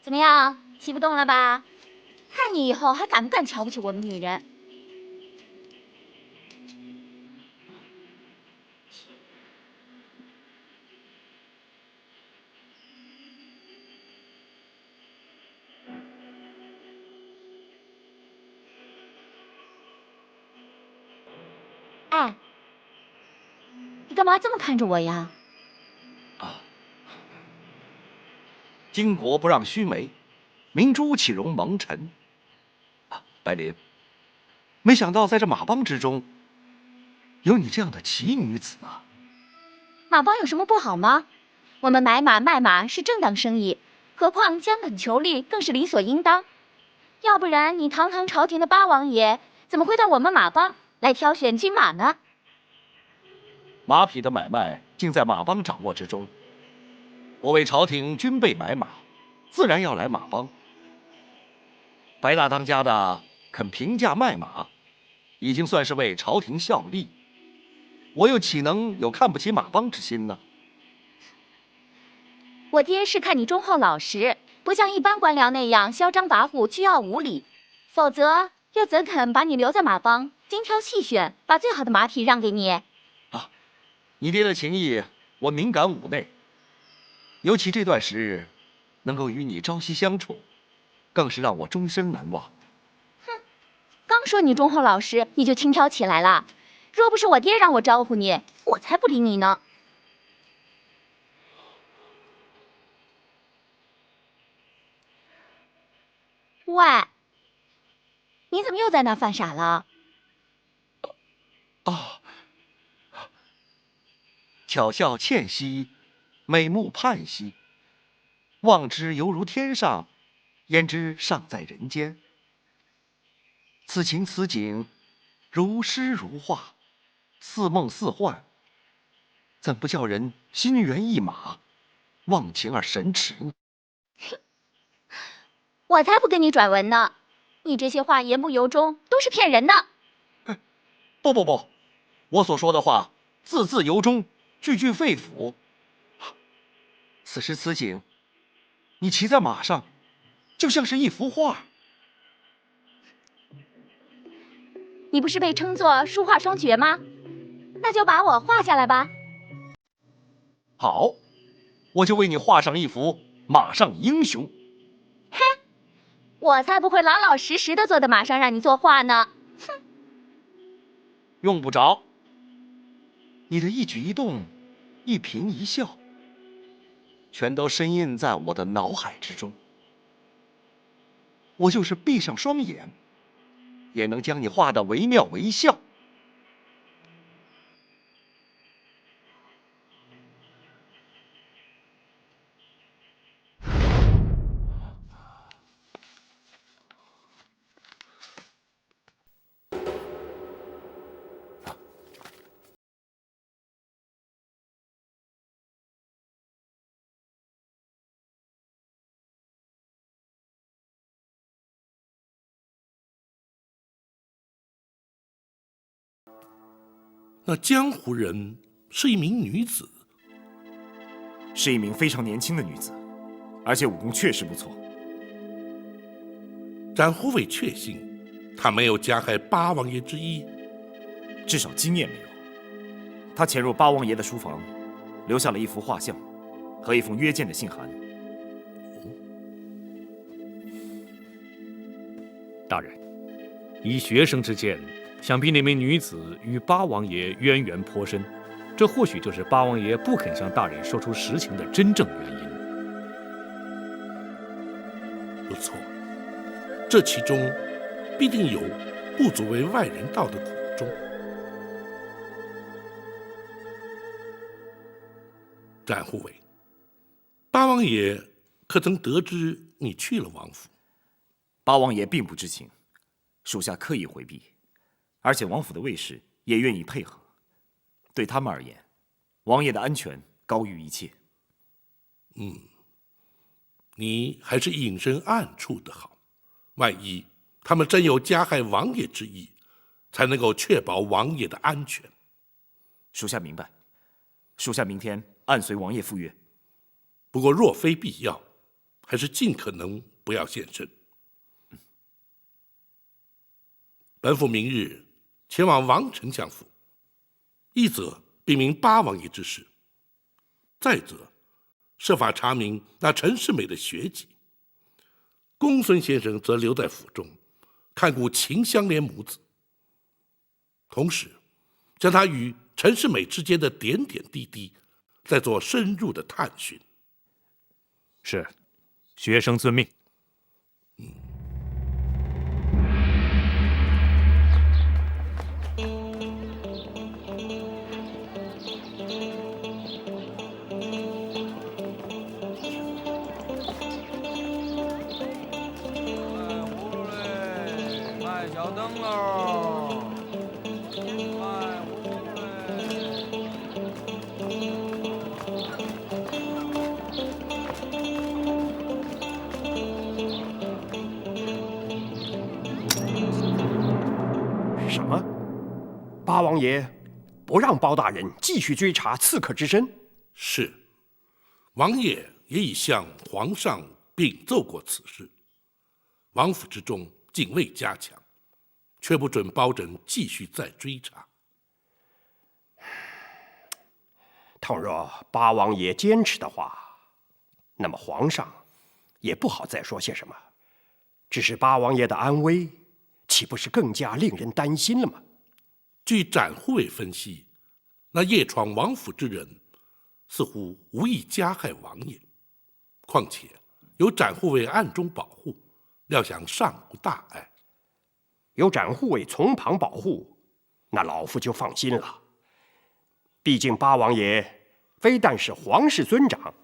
怎么样，气不动了吧？看你以后还敢不敢瞧不起我们女人？哎，你干嘛这么看着我呀？啊，巾帼不让须眉，明珠岂容蒙尘。白灵，没想到在这马帮之中，有你这样的奇女子啊！马帮有什么不好吗？我们买马卖马是正当生意，何况将本求利更是理所应当。要不然你堂堂朝廷的八王爷，怎么会到我们马帮来挑选骏马呢？马匹的买卖尽在马帮掌握之中。我为朝廷军备买马，自然要来马帮。白大当家的肯平价卖马，已经算是为朝廷效力。我又岂能有看不起马帮之心呢？我爹是看你忠厚老实，不像一般官僚那样嚣张跋扈、倨傲无礼，否则又怎肯把你留在马帮，精挑细选，把最好的马匹让给你？啊，你爹的情谊，我敏感五内。尤其这段时日，能够与你朝夕相处，更是让我终身难忘。哼，刚说你忠厚老实，你就轻佻起来了。若不是我爹让我招呼你，我才不理你呢。喂，你怎么又在那犯傻了？啊，巧笑倩兮，美目盼兮，望之犹如天上，焉知尚在人间。此情此景，如诗如画，似梦似幻，怎不叫人心猿意马，忘情而神驰呢？我才不跟你转文呢！你这些话言不由衷，都是骗人的。不，我所说的话字字由衷，句句肺腑。此时此景，你骑在马上，就像是一幅画。你不是被称作书画双绝吗？那就把我画下来吧。好，我就为你画上一幅马上英雄。哼，我才不会老老实实的坐在马上让你作画呢。哼，用不着。你的一举一动，一颦一笑，全都深印在我的脑海之中。我就是闭上双眼，也能将你画得惟妙惟肖。那江湖人是一名女子，是一名非常年轻的女子，而且武功确实不错。展虎伟确信她没有加害八王爷之意，至少经验没有。她潜入八王爷的书房，留下了一幅画像和一封约见的信函。大人，依学生之见，想必那名女子与八王爷渊源颇深，这或许就是八王爷不肯向大人说出实情的真正原因。不错，这其中必定有不足为外人道的苦衷。展护卫，八王爷可曾得知你去了王府？八王爷并不知情，属下刻意回避，而且王府的卫士也愿意配合。对他们而言，王爷的安全高于一切。你还是隐身暗处的好，万一他们真有加害王爷之意，才能够确保王爷的安全。属下明白，属下明天按随王爷赴约。不过若非必要，还是尽可能不要现身。本府明日前往王丞相府，一则禀明八王爷之事，再则设法查明那陈世美的学籍。公孙先生则留在府中，看顾秦香莲母子，同时将他与陈世美之间的点点滴滴再做深入的探寻。是，学生遵命。卖小灯笼，卖葫芦嘞。什么？八王爷不让包大人继续追查刺客之身？是，王爷也已向皇上禀奏过此事。王府之中警卫加强，却不准包拯继续再追查。倘若八王爷坚持的话，那么皇上也不好再说些什么。只是八王爷的安危，岂不是更加令人担心了吗？据展护卫分析，那夜闯王府之人似乎无意加害王爷，况且有展护卫暗中保护，料想尚无大碍。有展护卫从旁保护，那老夫就放心了。毕竟八王爷非但是皇室尊长，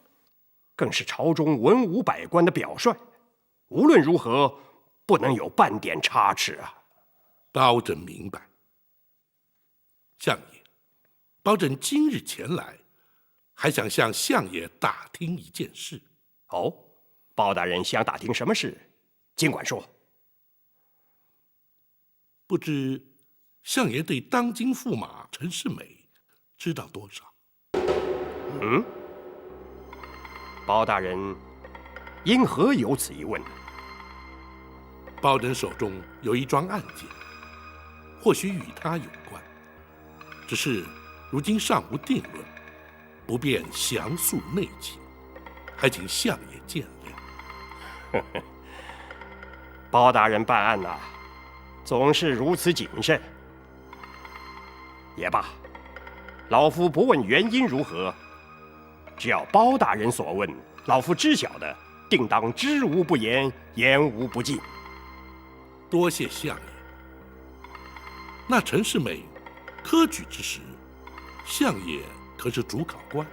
更是朝中文武百官的表率，无论如何不能有半点差池啊！包拯明白。相爷，包拯今日前来，还想向相爷打听一件事。哦，包大人想打听什么事？尽管说。不知相爷对当今驸马陈世美知道多少？嗯，包大人因何有此一问呢？包拯手中有一桩案件，或许与他有关，只是如今尚无定论，不便详述内情，还请相爷见谅。包大人办案呐，总是如此谨慎。也罢，老夫不问原因如何，只要包大人所问，老夫知晓的，定当知无不言，言无不尽。多谢相爷。那陈世美科举之时，相爷可是主考官？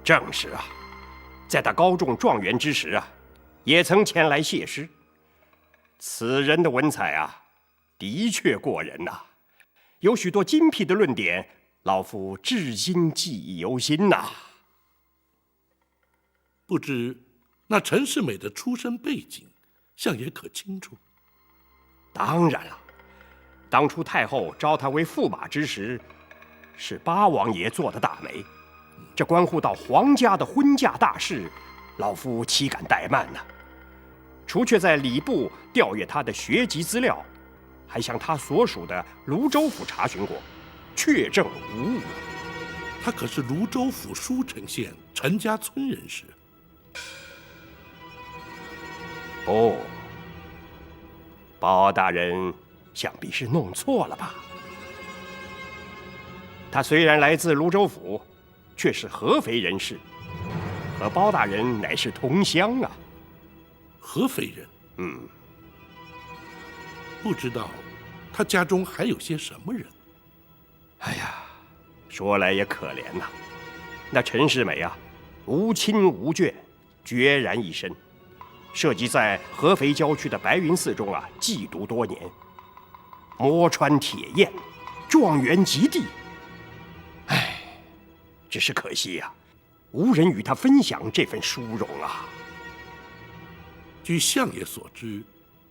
正是啊，在他高中状元之时啊，也曾前来谢师。此人的文采啊，的确过人呐，有许多精辟的论点，老夫至今记忆犹新呐。不知那陈世美的出身背景，相爷可清楚？当然了，当初太后招他为驸马之时，是八王爷做的大媒，这关乎到皇家的婚嫁大事，老夫岂敢怠慢呢？除却在礼部调阅他的学籍资料，还向他所属的泸州府查询过，确证无误。他可是泸州府舒城县陈家村人士。不，包大人想必是弄错了吧？他虽然来自泸州府，却是合肥人士，和包大人乃是同乡啊。合肥人？嗯，不知道他家中还有些什么人？哎呀，说来也可怜呐，那陈世美啊，无亲无眷，孑然一身，涉及在合肥郊区的白云寺中啊寄读多年，摸穿铁砚，状元及第。唉，只是可惜呀，无人与他分享这份殊荣啊。据相爷所知，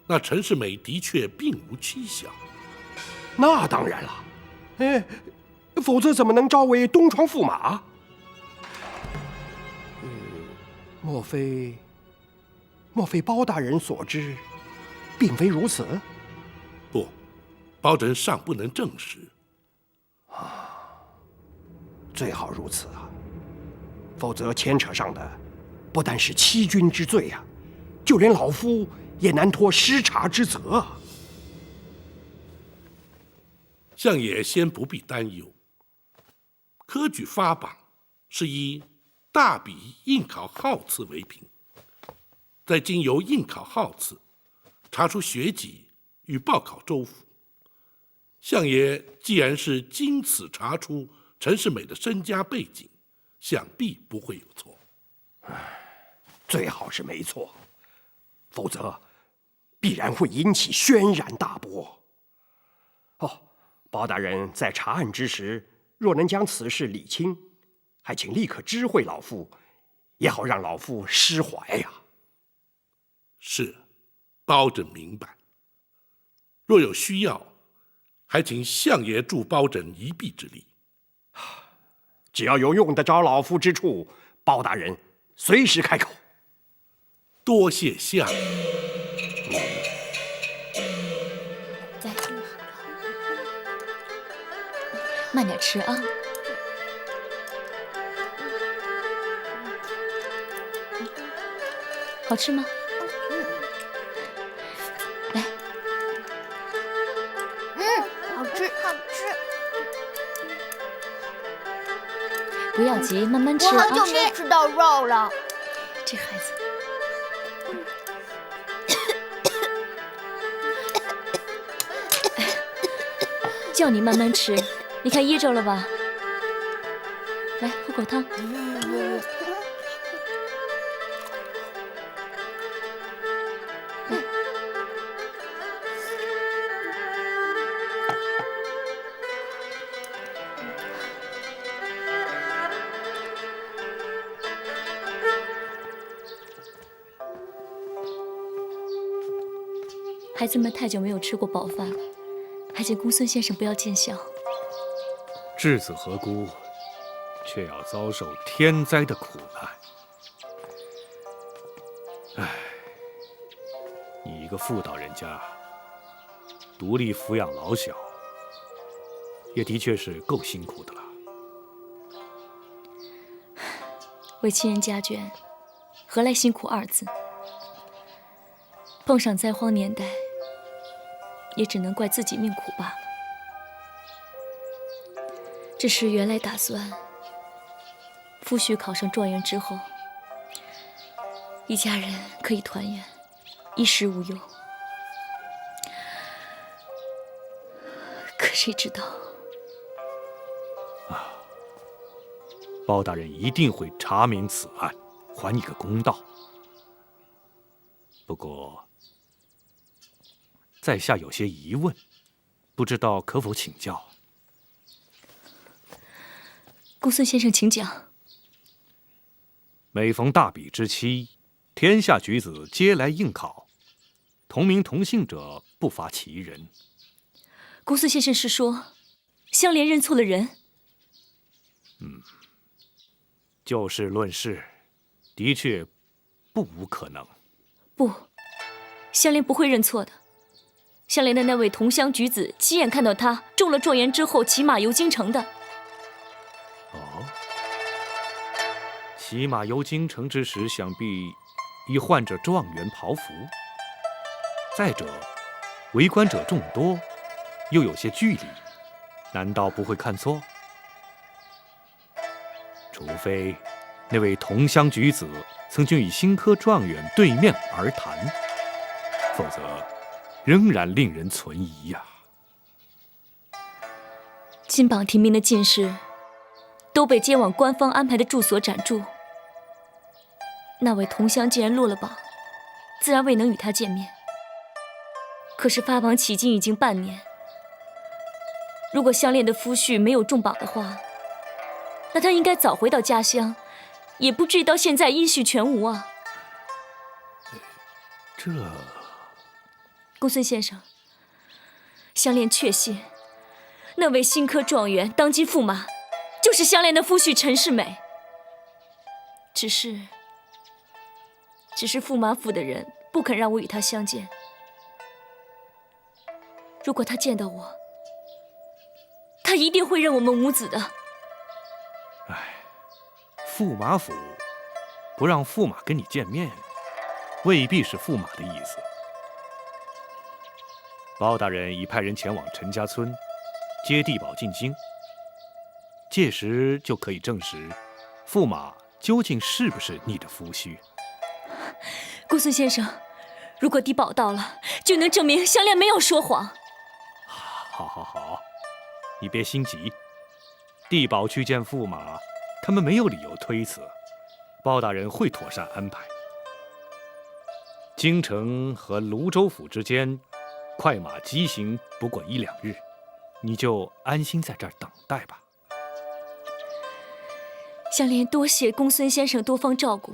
那陈世美的确并无妻小。那当然了，否则怎么能招为东床驸马？莫非莫非包大人所知，并非如此？不，包拯尚不能证实。最好如此啊，否则牵扯上的不但是欺君之罪啊，就连老夫也难脱失察之责。相爷先不必担忧，科举发榜是以大笔应考号次为凭，再经由应考号次查出学籍与报考州府。相爷既然是经此查出陈世美的身家背景，想必不会有错。最好是没错，否则必然会引起轩然大波。哦，包大人在查案之时，若能将此事理清，还请立刻知会老夫，也好让老夫释怀呀。是，包拯明白。若有需要，还请相爷助包拯一臂之力。只要有用得着老夫之处，包大人随时开口。多谢相爷。再慢点吃啊。好吃吗？来，好吃，好吃。不要急，慢慢吃我啊。好久没吃到肉了。这孩子。叫你慢慢吃，你看噎着了吧？来，喝口汤。孩子们太久没有吃过饱饭了，还请公孙先生不要见笑。稚子何辜，却要遭受天灾的苦难。唉，你一个妇道人家，独立抚养老小，也的确是够辛苦的了。为亲人家眷，何来辛苦二字？碰上灾荒年代，也只能怪自己命苦罢了。只是原来打算，夫婿考上状元之后，一家人可以团圆，衣食无忧。可谁知道，包大人一定会查明此案，还你个公道。不过，在下有些疑问，不知道可否请教？公孙先生，请讲。每逢大比之期，天下举子皆来应考，同名同姓者不乏其人。公孙先生是说，香莲认错了人？就事论事，的确不无可能。不，香莲不会认错的。香莲的那位同乡举子亲眼看到他中了状元之后骑马游京城的。哦，骑马游京城之时，想必已换着状元袍服。再者，围观者众多，又有些距离，难道不会看错？除非那位同乡举子曾经与新科状元对面而谈，否则仍然令人存疑呀。金榜题名的进士都被监往官方安排的住所暂住，那位同乡既然落了榜，自然未能与他见面。可是发榜迄今已经半年，如果香莲的夫婿没有中榜的话，那他应该早回到家乡，也不至于到现在音讯全无啊。这……公孙先生，香莲确信，那位新科状元当今驸马，就是香莲的夫婿陈世美。只是只是驸马府的人不肯让我与他相见。如果他见到我，他一定会认我们母子的。唉，驸马府不让驸马跟你见面，未必是驸马的意思。包大人已派人前往陈家村，接地保进京。届时就可以证实，驸马究竟是不是你的夫婿。公孙先生，如果地保到了，就能证明香莲没有说谎。好，你别心急。地保去见驸马，他们没有理由推辞，包大人会妥善安排。京城和泸州府之间，快马疾行不过1、2日，你就安心在这儿等待吧。香莲多谢公孙先生多方照顾。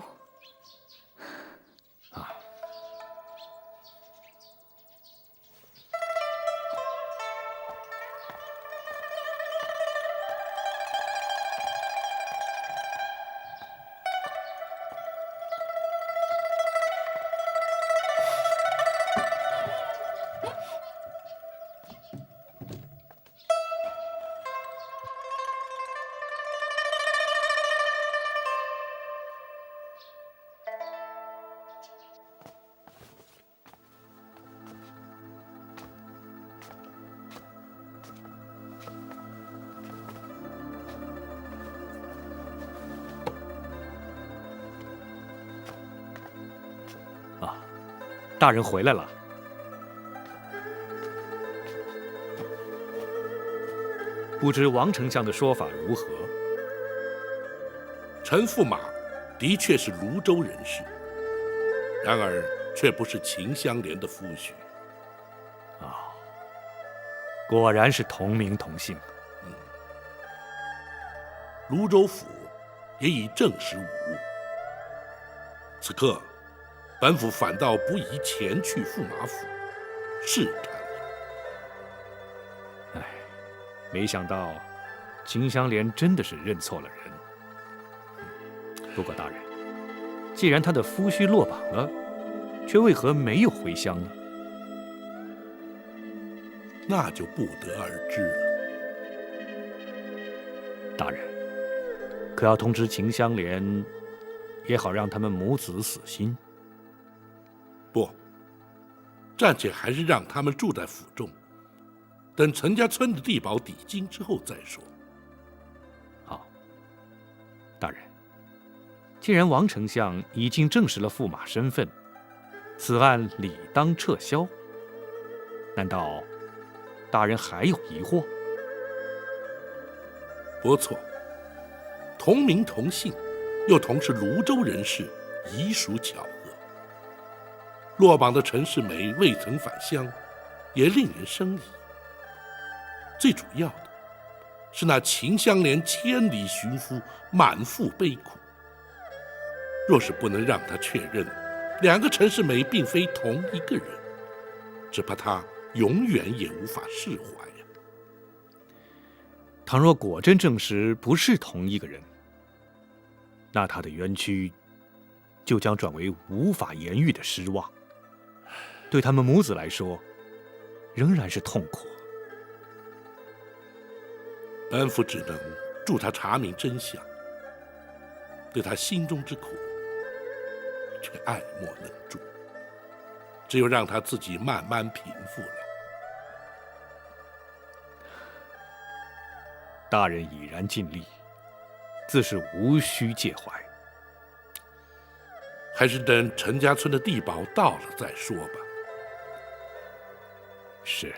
大人回来了。不知王丞相的说法如何？陈驸马的确是泸州人士，然而却不是秦香莲的夫婿。果然是同名同姓。泸州府也已证实无误。此刻，本府反倒不宜前去驸马府试探了。没想到秦香莲真的是认错了人。不过大人，既然他的夫婿落榜了，却为何没有回乡呢？那就不得而知了。大人，可要通知秦香莲，也好让他们母子死心。不，暂且还是让他们住在府中，等陈家村的地保抵京之后再说。好，大人，既然王丞相已经证实了驸马身份，此案理当撤销。难道大人还有疑惑？不错，同名同姓，又同是泸州人士，已属巧合。落榜的陈世美未曾返乡，也令人生疑。最主要的是那秦香莲千里寻夫，满腹悲苦。若是不能让他确认两个陈世美并非同一个人，只怕他永远也无法释怀呀。倘若果真证实不是同一个人，那他的冤屈就将转为无法言喻的失望，对他们母子来说，仍然是痛苦。本府只能助他查明真相，对他心中之苦，却爱莫能助，只有让他自己慢慢平复了。大人已然尽力，自是无需介怀。还是等陈家村的地保到了再说吧。是。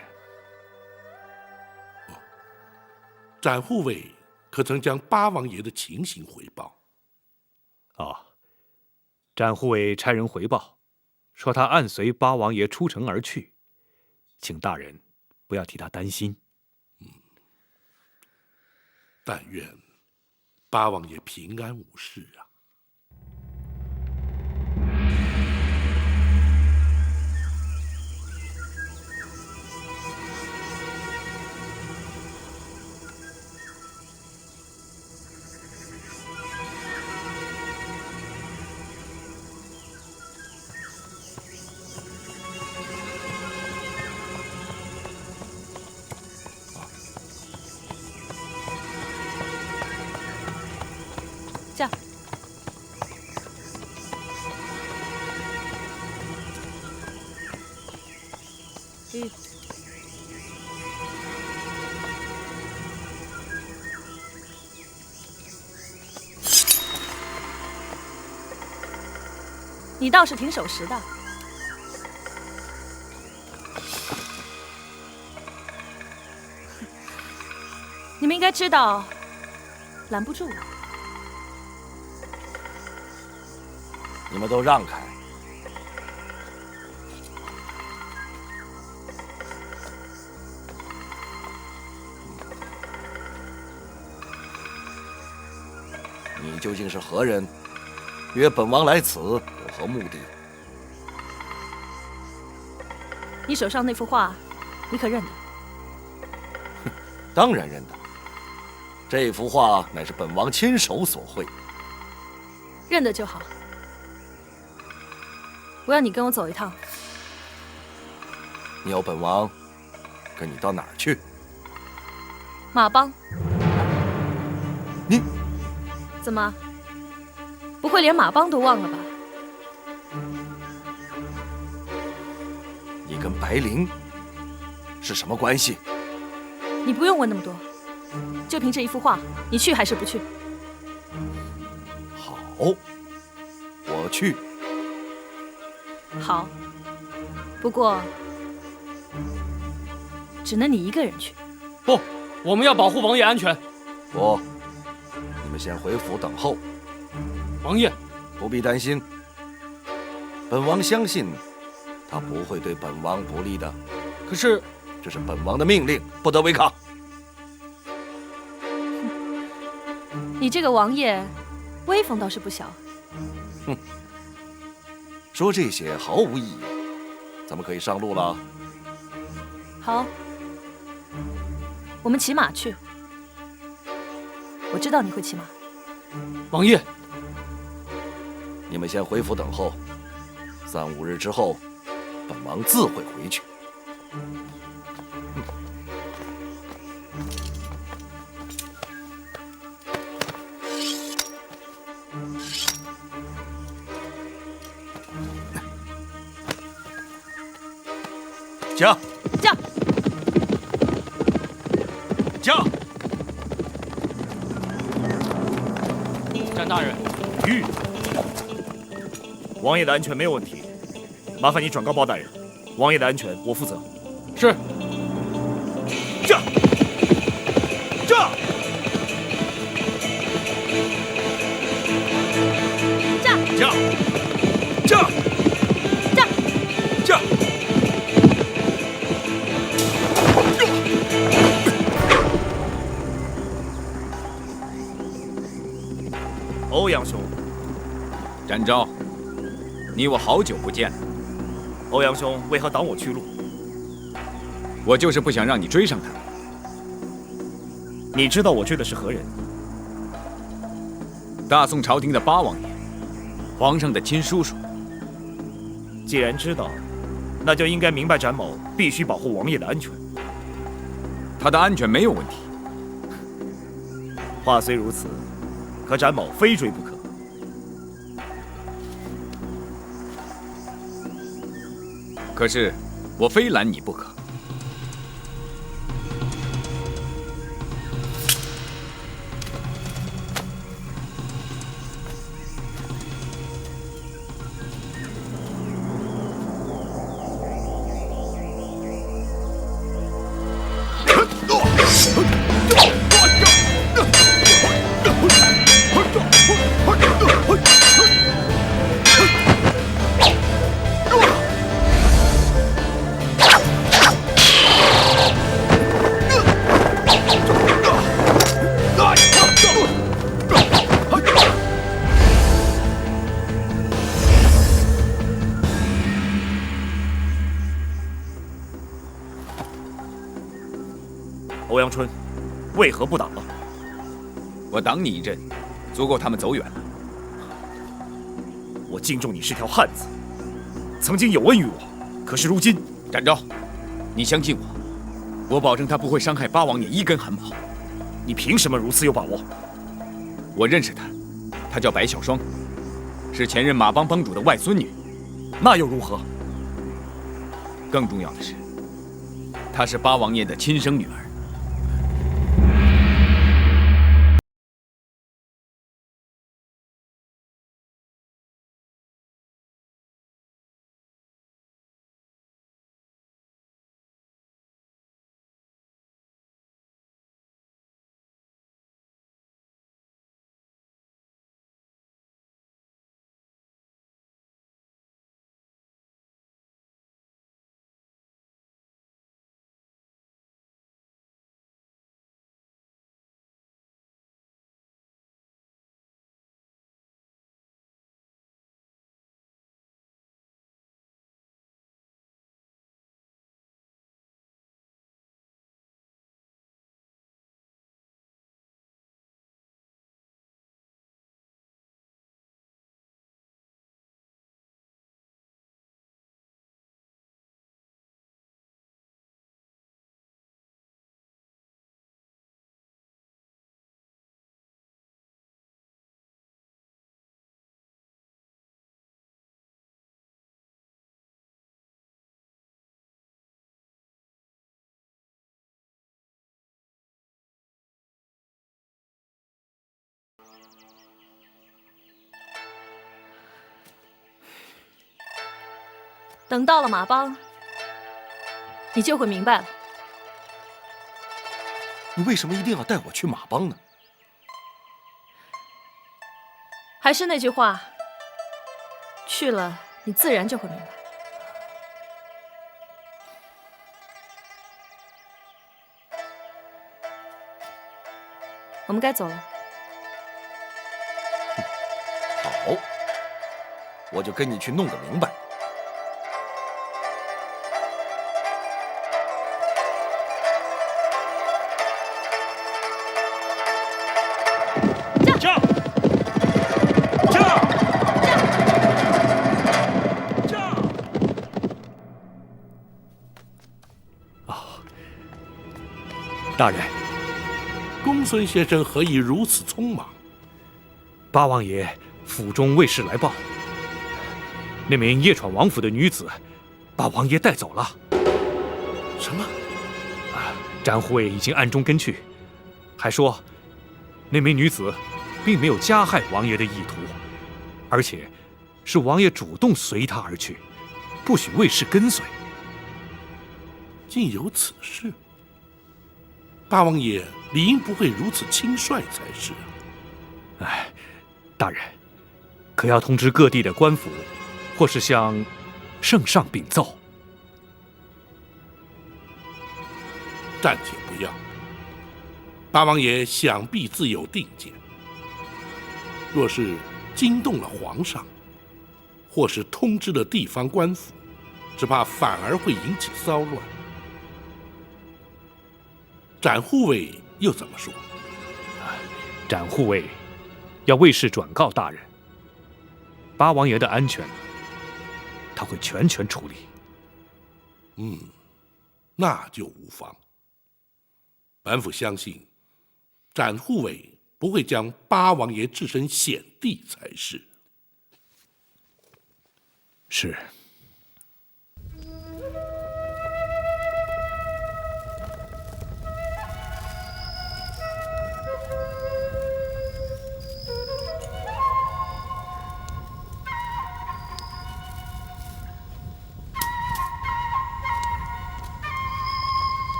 展护卫可曾将八王爷的情形回报？展护卫差人回报，说他按随八王爷出城而去，请大人不要替他担心。但愿八王爷平安无事啊。你倒是挺守时的。你们应该知道，拦不住我。你们都让开！你究竟是何人？约本王来此有何目的？你手上那幅画，你可认得？当然认得。这幅画乃是本王亲手所绘。认得就好。我要你跟我走一趟。你要本王跟你到哪儿去？马帮。你怎么？不会连马帮都忘了吧？你跟白灵是什么关系？你不用问那么多，就凭这一幅画，你去还是不去？好，我去。好，不过只能你一个人去。不，我们要保护王爷安全。不，你们先回府等候。王爷，不必担心，本王相信他不会对本王不利的。可是，这是本王的命令，不得违抗。你这个王爷，威风倒是不小。哼，说这些毫无意义。咱们可以上路了。好，我们骑马去。我知道你会骑马。王爷，你们先回府等候，3、5日之后，本王自会回去。驾！驾！驾！詹大人，玉，王爷的安全没有问题，麻烦你转告包大人，王爷的安全我负责。是。驾！驾！驾！驾！驾！驾！驾！欧阳兄，展昭，你我好久不见了。欧阳兄为何挡我去路？我就是不想让你追上他。你知道我追的是何人？大宋朝廷的八王爷，皇上的亲叔叔。既然知道，那就应该明白展某必须保护王爷的安全。他的安全没有问题。话虽如此，可展某非追不可。可是，我非拦你不可。欧阳春，为何不挡了？我挡你一阵，足够他们走远了。我敬重你是条汉子，曾经有恩于我，可是如今，展昭，你相信我，我保证他不会伤害八王爷一根汗毛。你凭什么如此有把握？我认识她，她叫白小霜，是前任马帮帮主的外孙女。那又如何？更重要的是，她是八王爷的亲生女儿。等到了马帮，你就会明白了。你为什么一定要带我去马帮呢？还是那句话，去了你自然就会明白。我们该走了。好，我就跟你去弄个明白。大人，公孙先生何以如此匆忙？八王爷府中卫士来报，那名夜闯王府的女子，把王爷带走了。什么？詹护卫已经暗中跟去，还说那名女子并没有加害王爷的意图，而且是王爷主动随她而去，不许卫士跟随。竟有此事！八王爷理应不会如此轻率才是啊！大人，可要通知各地的官府，或是向圣上禀奏。暂且不要。八王爷想必自有定见。若是惊动了皇上，或是通知了地方官府，只怕反而会引起骚乱。展护卫又怎么说？展护卫要卫士转告大人，八王爷的安全，他会全权处理。那就无妨。本府相信，展护卫不会将八王爷置身险地才是。是。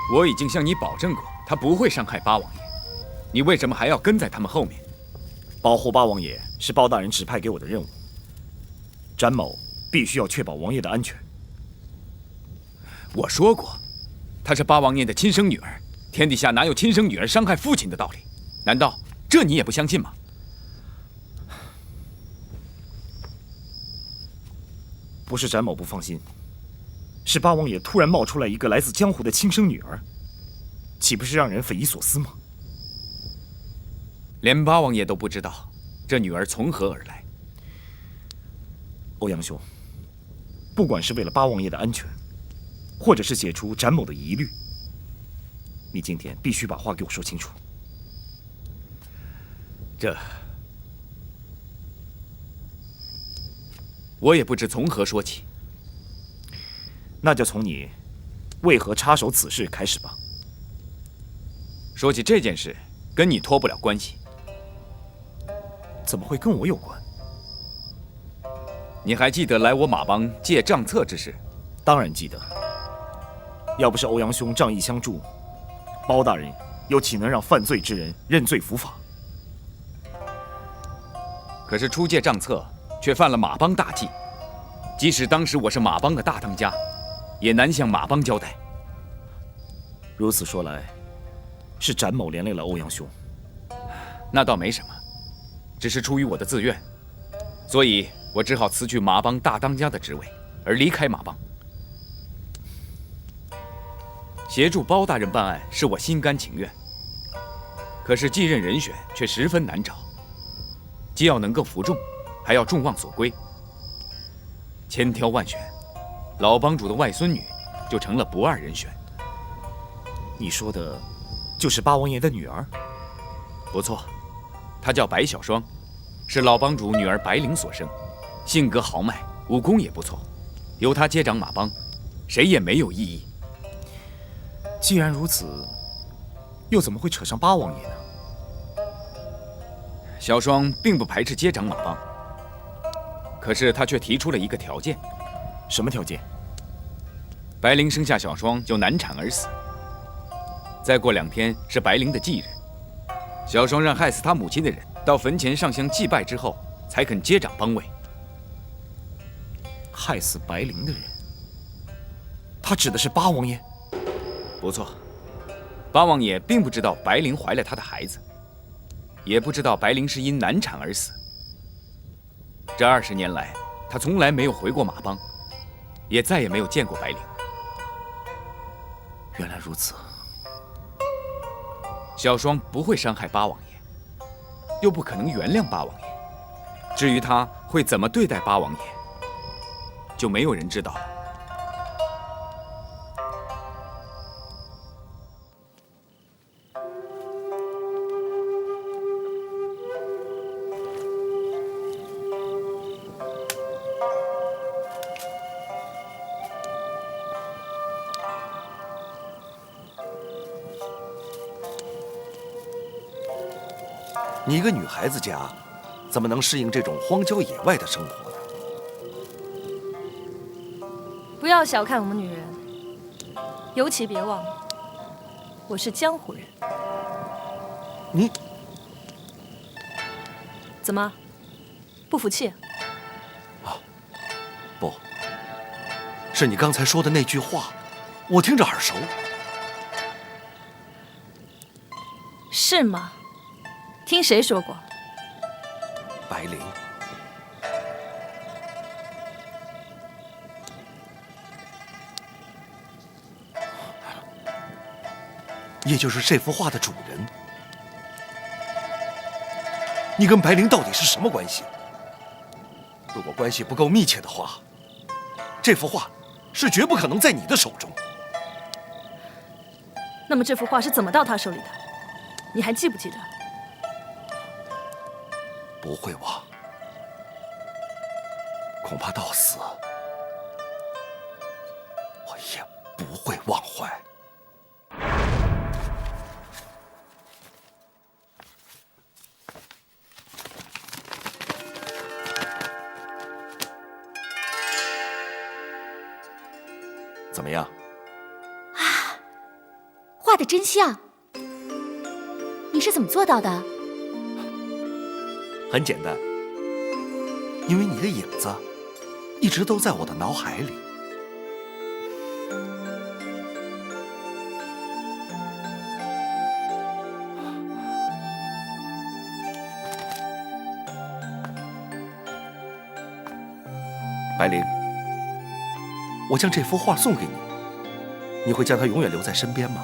我已经向你保证过，他不会伤害八王爷。你为什么还要跟在他们后面？保护八王爷是包大人指派给我的任务。詹某必须要确保王爷的安全。我说过，她是八王爷的亲生女儿，天底下哪有亲生女儿伤害父亲的道理？难道这你也不相信吗？不是詹某不放心，是八王爷突然冒出来一个来自江湖的亲生女儿，岂不是让人匪夷所思吗？连八王爷都不知道这女儿从何而来。欧阳兄，不管是为了八王爷的安全，或者是解除展某的疑虑，你今天必须把话给我说清楚。我也不知从何说起。那就从你为何插手此事开始吧。说起这件事，跟你脱不了关系。怎么会跟我有关？你还记得来我马帮借账册之事？当然记得。要不是欧阳兄仗义相助，包大人又岂能让犯罪之人认罪伏法？可是出借账册，却犯了马帮大忌。即使当时我是马帮的大当家，也难向马帮交代。如此说来，是展某连累了欧阳兄。那倒没什么，只是出于我的自愿，所以我只好辞去马帮大当家的职位，而离开马帮。协助包大人办案是我心甘情愿，可是继任人选却十分难找，既要能够服众，还要众望所归。千挑万选，老帮主的外孙女就成了不二人选。你说的，就是八王爷的女儿？不错，她叫白小霜，是老帮主女儿白灵所生，性格豪迈，武功也不错。由她接掌马帮，谁也没有异议。既然如此，又怎么会扯上八王爷呢？小霜并不排斥接掌马帮，可是她却提出了一个条件。什么条件？白灵生下小霜就难产而死。再过2天是白灵的忌日，小霜让害死她母亲的人到坟前上香祭拜之后，才肯接掌帮位。害死白灵的人，他指的是八王爷？不错，八王爷并不知道白灵怀了他的孩子，也不知道白灵是因难产而死。这20年来，他从来没有回过马帮，也再也没有见过白灵。原来如此。小霜不会伤害八王爷，又不可能原谅八王爷。至于他会怎么对待八王爷，就没有人知道了。你一个女孩子家，怎么能适应这种荒郊野外的生活呢？不要小看我们女人，尤其别忘了，我是江湖人。你怎么不服气？不，是你刚才说的那句话，我听着耳熟。是吗？听谁说过？白灵。也就是这幅画的主人。你跟白灵到底是什么关系？如果关系不够密切的话，这幅画是绝不可能在你的手中。那么这幅画是怎么到他手里的？你还记不记得？不会忘，恐怕到死我也不会忘怀。怎么样？画得真像，你是怎么做到的？很简单，因为你的影子一直都在我的脑海里。白灵，我将这幅画送给你，你会将它永远留在身边吗？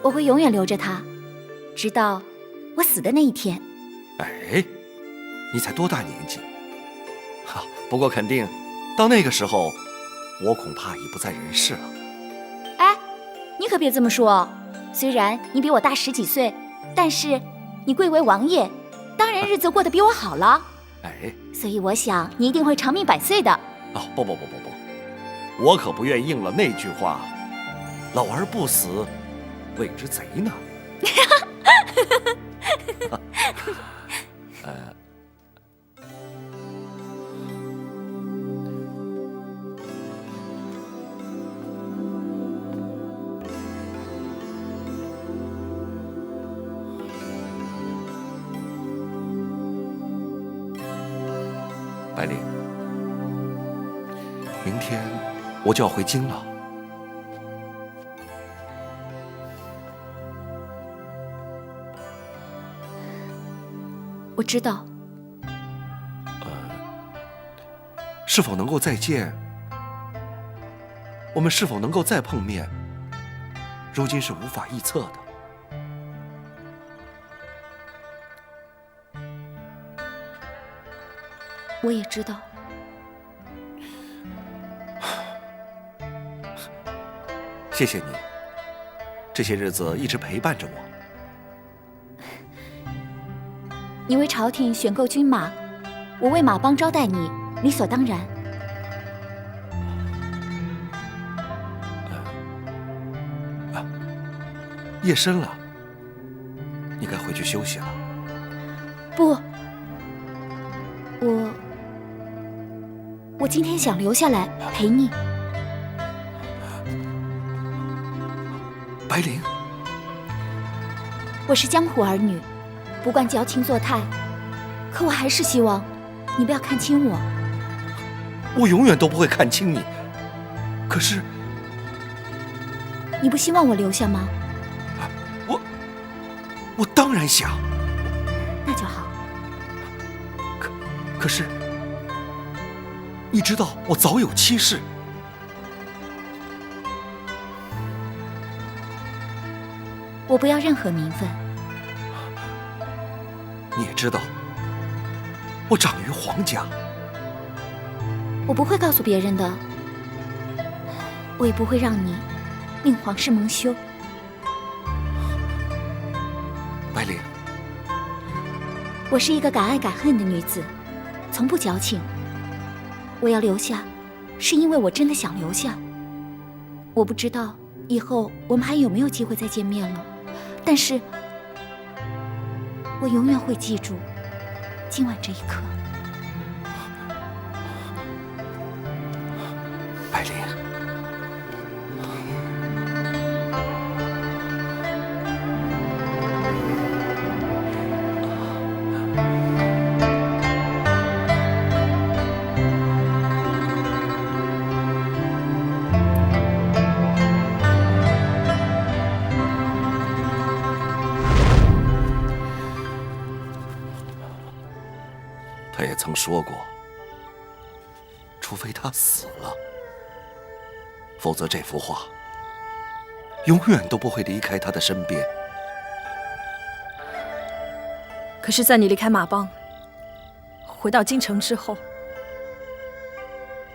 我会永远留着它，直到我死的那一天。哎，你才多大年纪？哈，不过肯定到那个时候，我恐怕已不在人世了。哎，你可别这么说，虽然你比我大10几岁，但是你贵为王爷，当然日子过得比我好了。哎，所以我想你一定会长命百岁的。哦，不，我可不愿应了那句话：“老而不死，谓之贼呢。”白灵，明天我就要回京了。我知道。是否能够再见？我们是否能够再碰面？如今是无法预测的。我也知道。谢谢你，这些日子一直陪伴着我。你为朝廷选购军马，我为马帮招待你，理所当然。夜深了，你该回去休息了。不，我今天想留下来陪你。白灵，我是江湖儿女，不惯矫情作态，可我还是希望你不要看轻我。我永远都不会看轻你。可是，你不希望我留下吗？我当然想。那就好。可是，你知道我早有妻室。我不要任何名分。你也知道，我长于皇家。我不会告诉别人的，我也不会让你令皇室蒙羞。白灵，我是一个敢爱敢恨的女子，从不矫情。我要留下，是因为我真的想留下。我不知道以后我们还有没有机会再见面了，但是我永远会记住今晚这一刻。白灵，他也曾说过，除非他死了，否则这幅画永远都不会离开他的身边。可是，在你离开马帮，回到京城之后，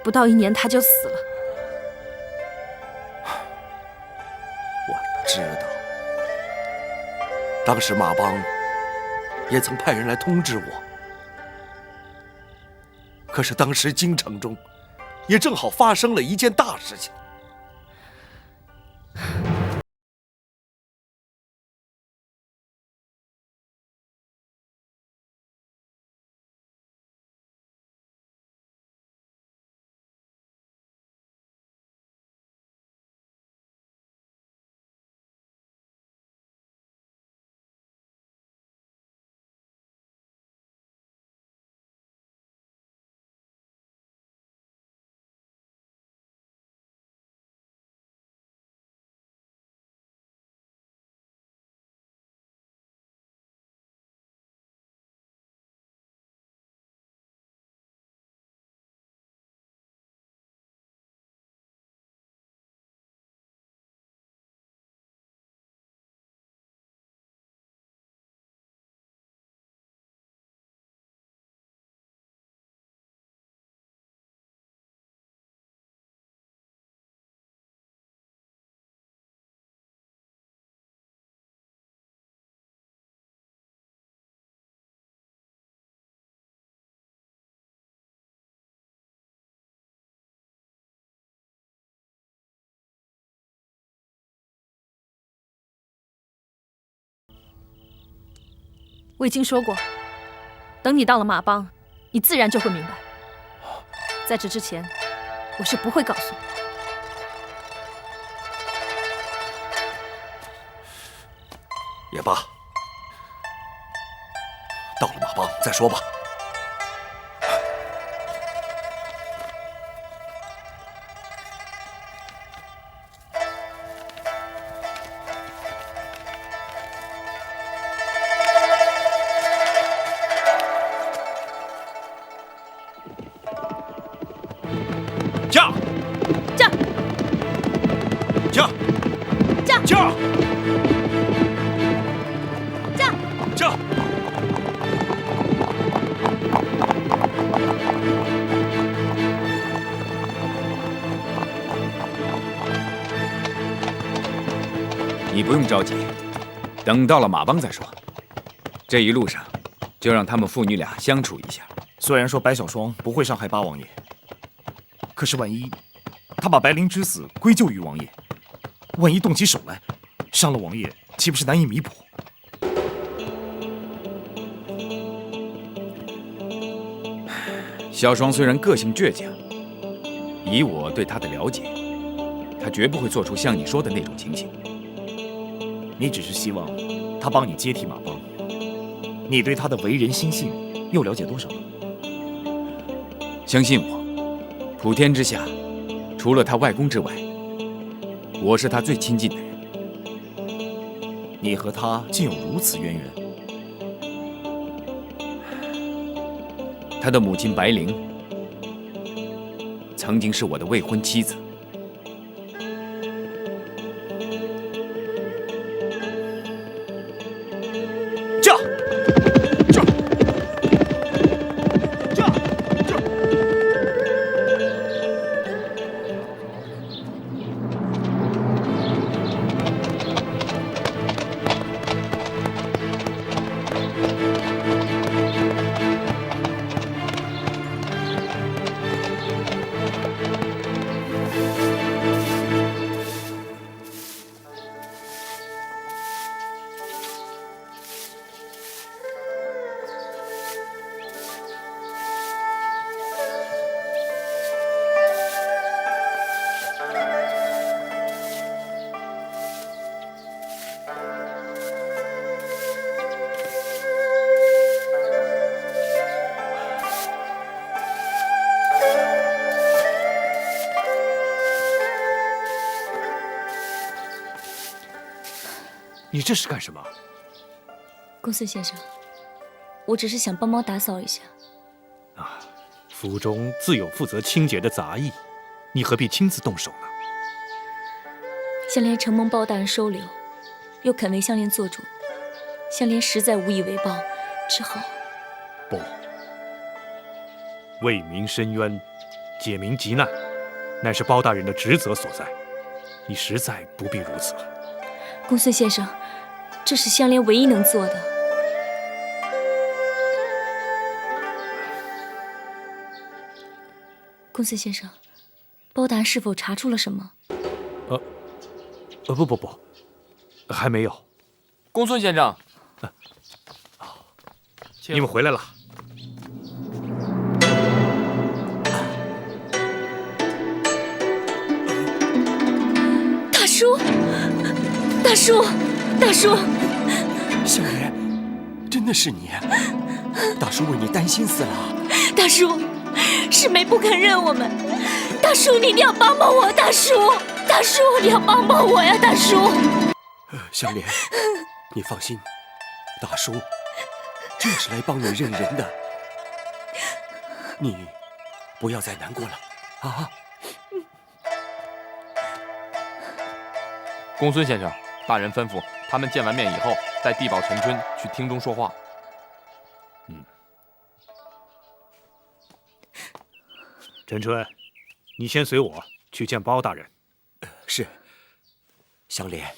不到1年他就死了。我知道，当时马帮也曾派人来通知我。可是当时京城中也正好发生了一件大事情。我已经说过，等你到了马帮，你自然就会明白。在这之前，我是不会告诉你。也罢，到了马帮再说吧。驾！驾！驾！驾！驾！驾！驾！你不用着急，等到了马帮再说。这一路上，就让他们父女俩相处一下。虽然说白小霜不会伤害八王爷，可是万一他把白灵之死归咎于王爷，万一动起手来，伤了王爷，岂不是难以弥补？小霜虽然个性倔强，以我对她的了解，她绝不会做出像你说的那种情形。你只是希望他帮你接替马帮，你对他的为人心性又了解多少呢？相信我，普天之下，除了他外公之外，我是他最亲近的人。你和他竟有如此渊源？他的母亲白灵，曾经是我的未婚妻子。驾！驾！驾！驾！你这是干什么？公孙先生，我只是想帮忙打扫一下。府中自有负责清洁的杂役，你何必亲自动手呢？香莲承蒙包大人收留，又肯为香莲做主，香莲实在无以为报，只好……不，为民伸冤，解民急难，乃是包大人的职责所在，你实在不必如此了。公孙先生，这是香莲唯一能做的。公孙先生，包大人是否查出了什么？不，还没有。公孙先生，你们回来了。大叔，大叔，大叔！香莲，真的是你，大叔为你担心死了。大叔，师妹不肯认我们，大叔你一定要帮帮我，大叔，大叔你要帮帮我呀，大叔。香莲，你放心，大叔就是来帮你认人的，你不要再难过了啊！公孙先生，大人吩咐他们见完面以后，在地堡陈春去厅中说话。陈春，你先随我去见包大人。是。香莲，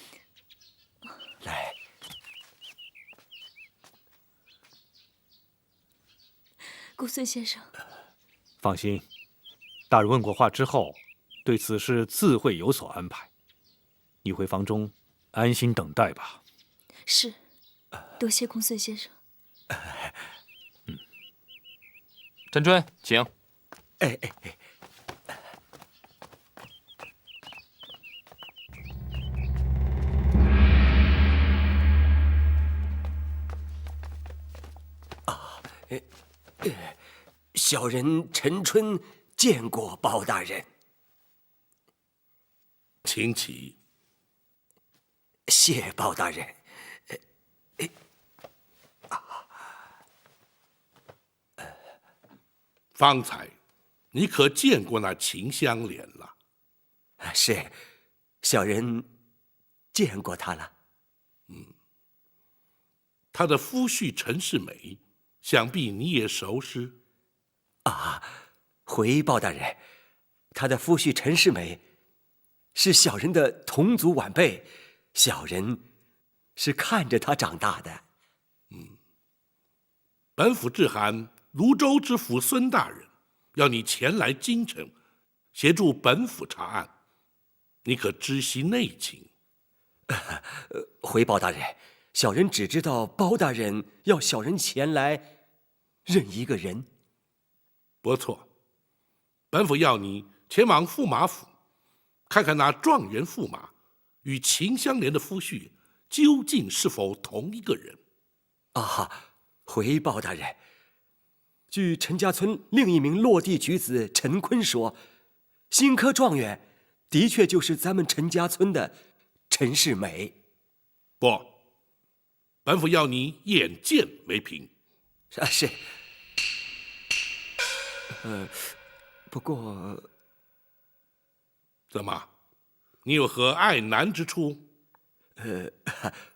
来。公孙先生，放心，大人问过话之后，对此事自会有所安排。你回房中安心等待吧。是，多谢公孙先生。陈春，请。小人陈春见过包大人。请起。谢包大人。方才你可见过那秦香莲了？是，小人见过他了。他的夫婿陈世美，想必你也熟识。回包大人，他的夫婿陈世美是小人的同族晚辈，小人是看着他长大的。本府致函泸州知府孙大人，要你前来京城，协助本府查案，你可知悉内情？回包大人，小人只知道包大人要小人前来认一个人。不错，本府要你前往驸马府，看看那状元驸马与秦香莲的夫婿究竟是否同一个人。回包大人，据陈家村另一名落地举子陈坤说，新科状元的确就是咱们陈家村的陈世美。不，本府要你眼见为凭。是。不过，怎么，你有何爱难之处？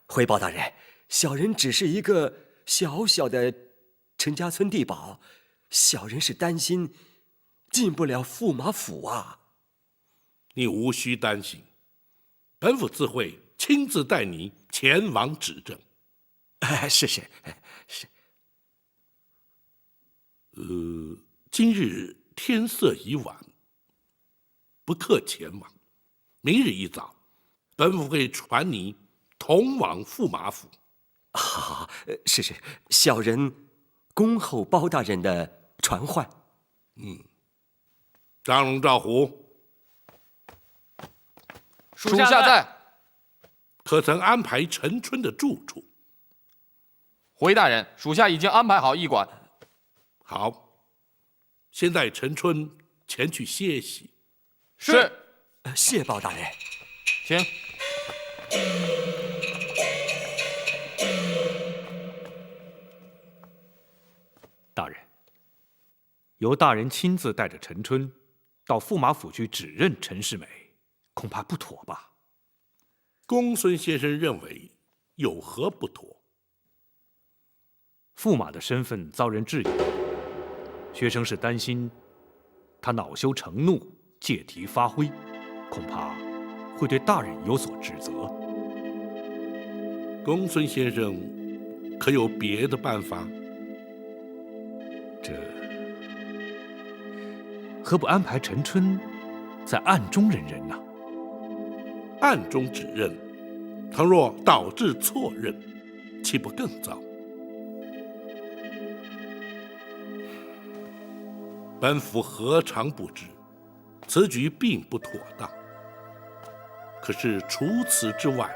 回包大人，小人只是一个小小的陈家村地保，小人是担心进不了驸马府啊。你无需担心，本府自会亲自带你前往指证。是。今日天色已晚，不克前往。明日一早，本府会传你同往驸马府。好，是，小人恭候包大人的传唤。张龙、赵虎，属下在。可曾安排陈春的住处？回大人，属下已经安排好驿馆。好。先带陈春前去歇息。是。谢包大人。请。大人，由大人亲自带着陈春到驸马府去指认陈世美，恐怕不妥吧？公孙先生认为有何不妥？驸马的身份遭人质疑。学生是担心他恼羞成怒，借题发挥，恐怕会对大人有所指责。公孙先生可有别的办法？这何不安排陈春在暗中认人呢？暗中指认，倘若导致错认，岂不更糟？本府何尝不知，此举并不妥当。可是除此之外，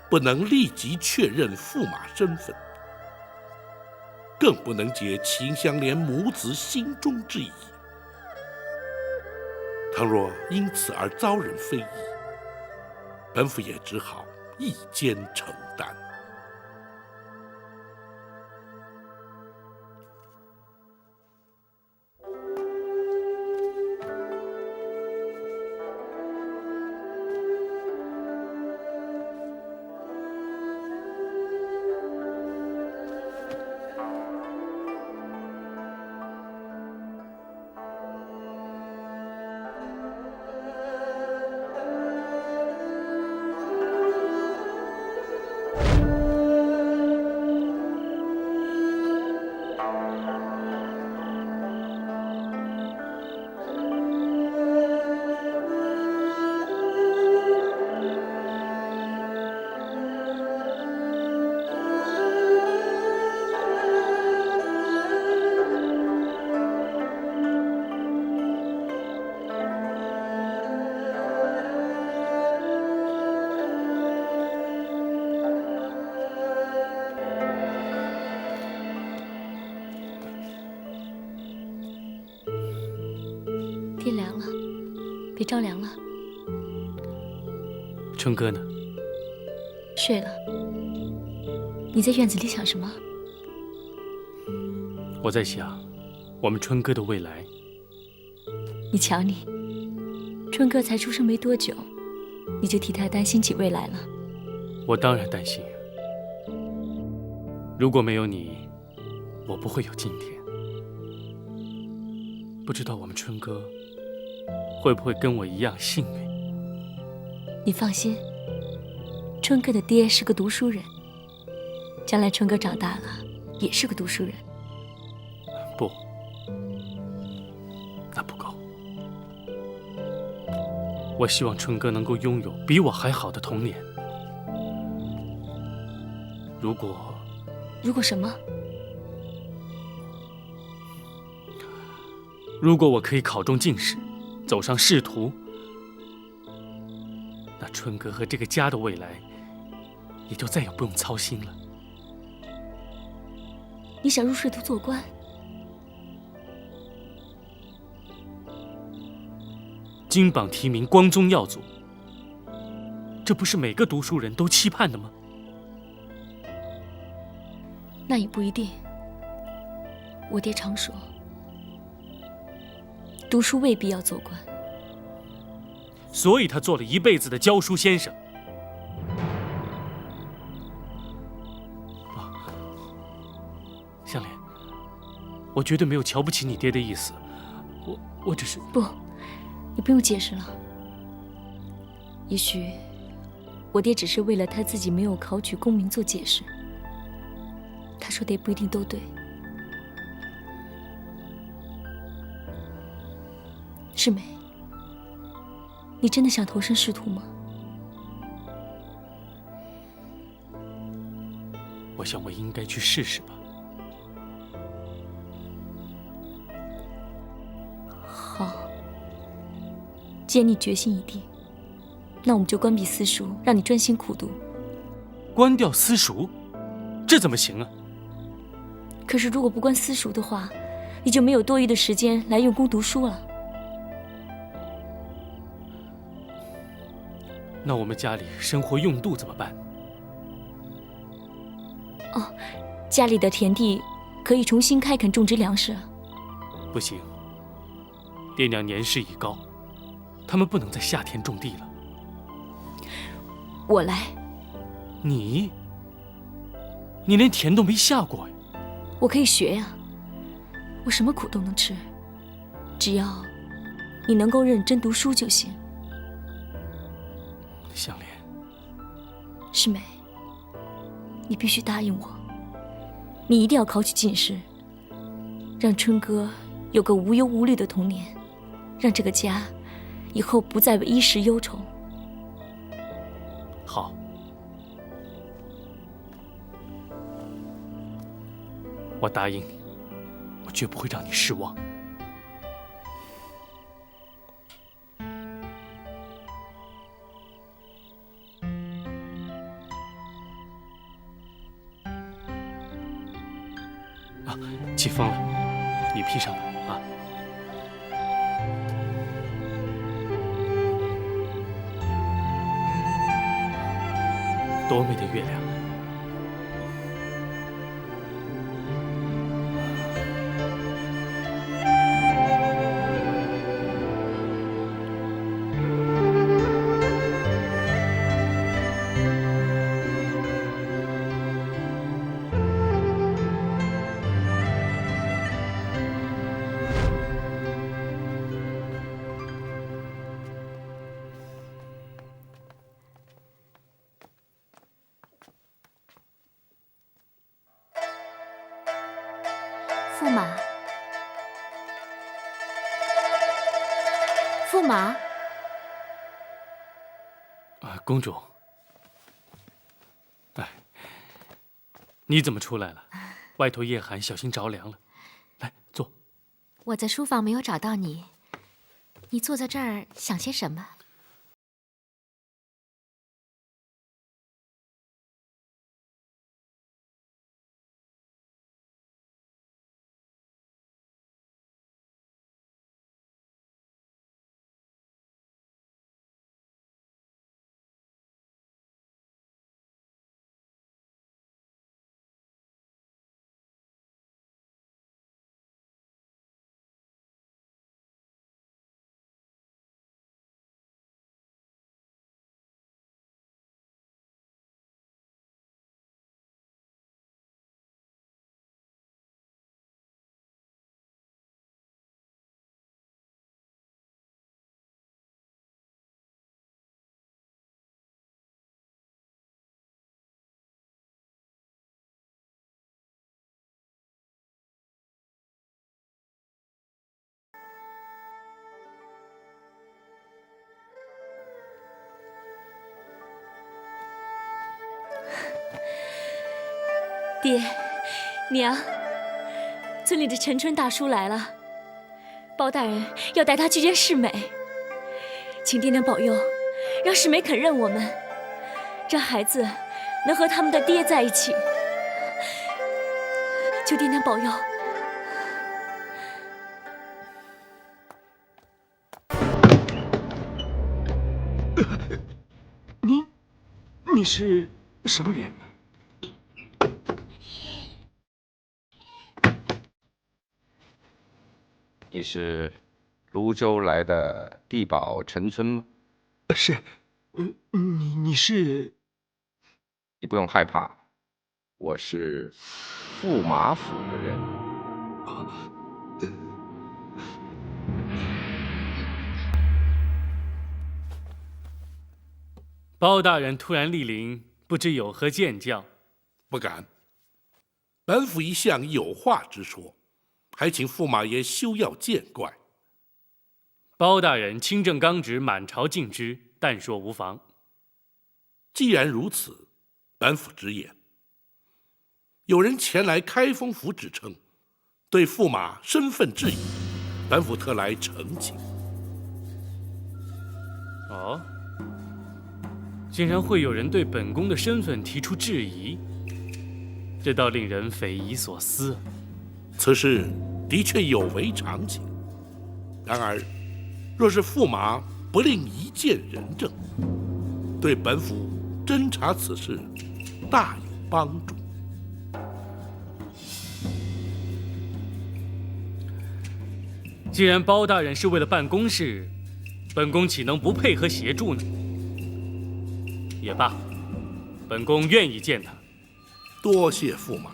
不能立即确认驸马身份，更不能解秦香莲母子心中之疑。倘若因此而遭人非议，本府也只好一肩承担。天凉了，别着凉了。春哥呢？睡了。你在院子里想什么？我在想，我们春哥的未来。你瞧你，春哥才出生没多久，你就替他担心起未来了。我当然担心。如果没有你，我不会有今天。不知道我们春哥会不会跟我一样幸运？你放心，春哥的爹是个读书人，将来春哥长大了也是个读书人。不，那不够。我希望春哥能够拥有比我还好的童年。如果什么？如果我可以考中进士，走上仕途，那春哥和这个家的未来也就再也不用操心了。你想入仕途做官？金榜题名，光宗耀祖，这不是每个读书人都期盼的吗？那也不一定。我爹常说，读书未必要做官。所以他做了一辈子的教书先生。香莲，我绝对没有瞧不起你爹的意思，我只是……不，你不用解释了。也许我爹只是为了他自己没有考取功名做解释。他说的也不一定都对。世美，你真的想投身仕途吗？我想我应该去试试吧。好，既然你决心已定，那我们就关闭私塾，让你专心苦读。关掉私塾？这怎么行啊？可是如果不关私塾的话，你就没有多余的时间来用功读书了。那我们家里生活用度怎么办？哦，家里的田地可以重新开垦种植粮食啊。不行，爹娘年事已高，他们不能在夏天种地了。我来。你连田都没下过呀？我可以学呀，我什么苦都能吃，只要你能够认真读书就行。香莲，世美，你必须答应我，你一定要考取进士，让春哥有个无忧无虑的童年，让这个家以后不再为衣食忧愁。好。我答应你，我绝不会让你失望。啊，起风了，你披上吧啊。多美的月亮！驸马，驸马。公主。哎，你怎么出来了？外头夜寒，小心着凉了。来，坐。我在书房没有找到你，你坐在这儿想些什么？爹，娘，村里的陈春大叔来了，包大人要带他去见世美，请爹娘保佑，让世美肯认我们，让孩子能和他们的爹在一起。求爹娘保佑。你是什么人？你是泸州来的地保陈村吗？是，你是？你不用害怕，我是驸马府的人。包大人突然莅临，不知有何见教？不敢，本府一向有话直说，还请驸马爷休要见怪。包大人清正刚直，满朝尽知，但说无妨。既然如此，本府直言，有人前来开封府指称，对驸马身份质疑，本府特来澄清。哦，竟然会有人对本宫的身份提出质疑，这倒令人匪夷所思。此事的确有违常情，然而，若是驸马不另一见人证，对本府侦查此事大有帮助。既然包大人是为了办公事，本宫岂能不配合协助呢？也罢，本宫愿意见他。多谢驸马。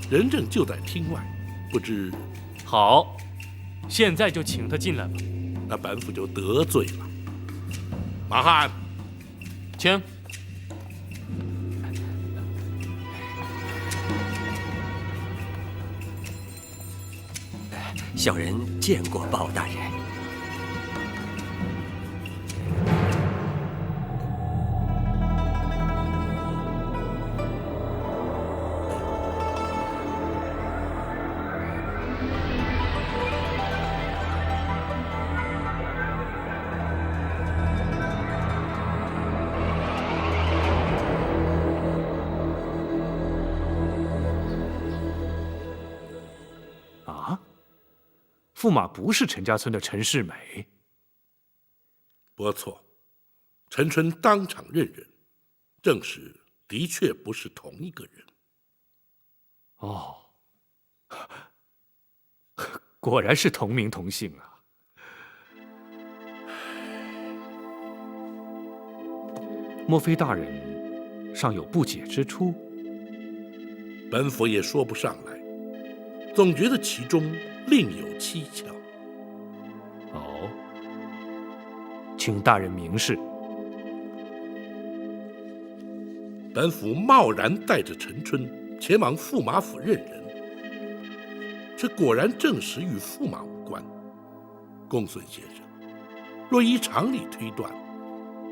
人证就在厅外，不知……好，现在就请他进来吧。那本府就得罪了。马汉，请。小人见过包大人。驸马不是陈家村的陈世美。不错，陈春当场认人，证实的确不是同一个人。哦，果然是同名同姓啊！莫非大人尚有不解之处？本府也说不上来，总觉得其中另有蹊跷。哦，请大人明示。本府贸然带着陈春前往驸马府认人，这果然证实与驸马无关。公孙先生，若依常理推断，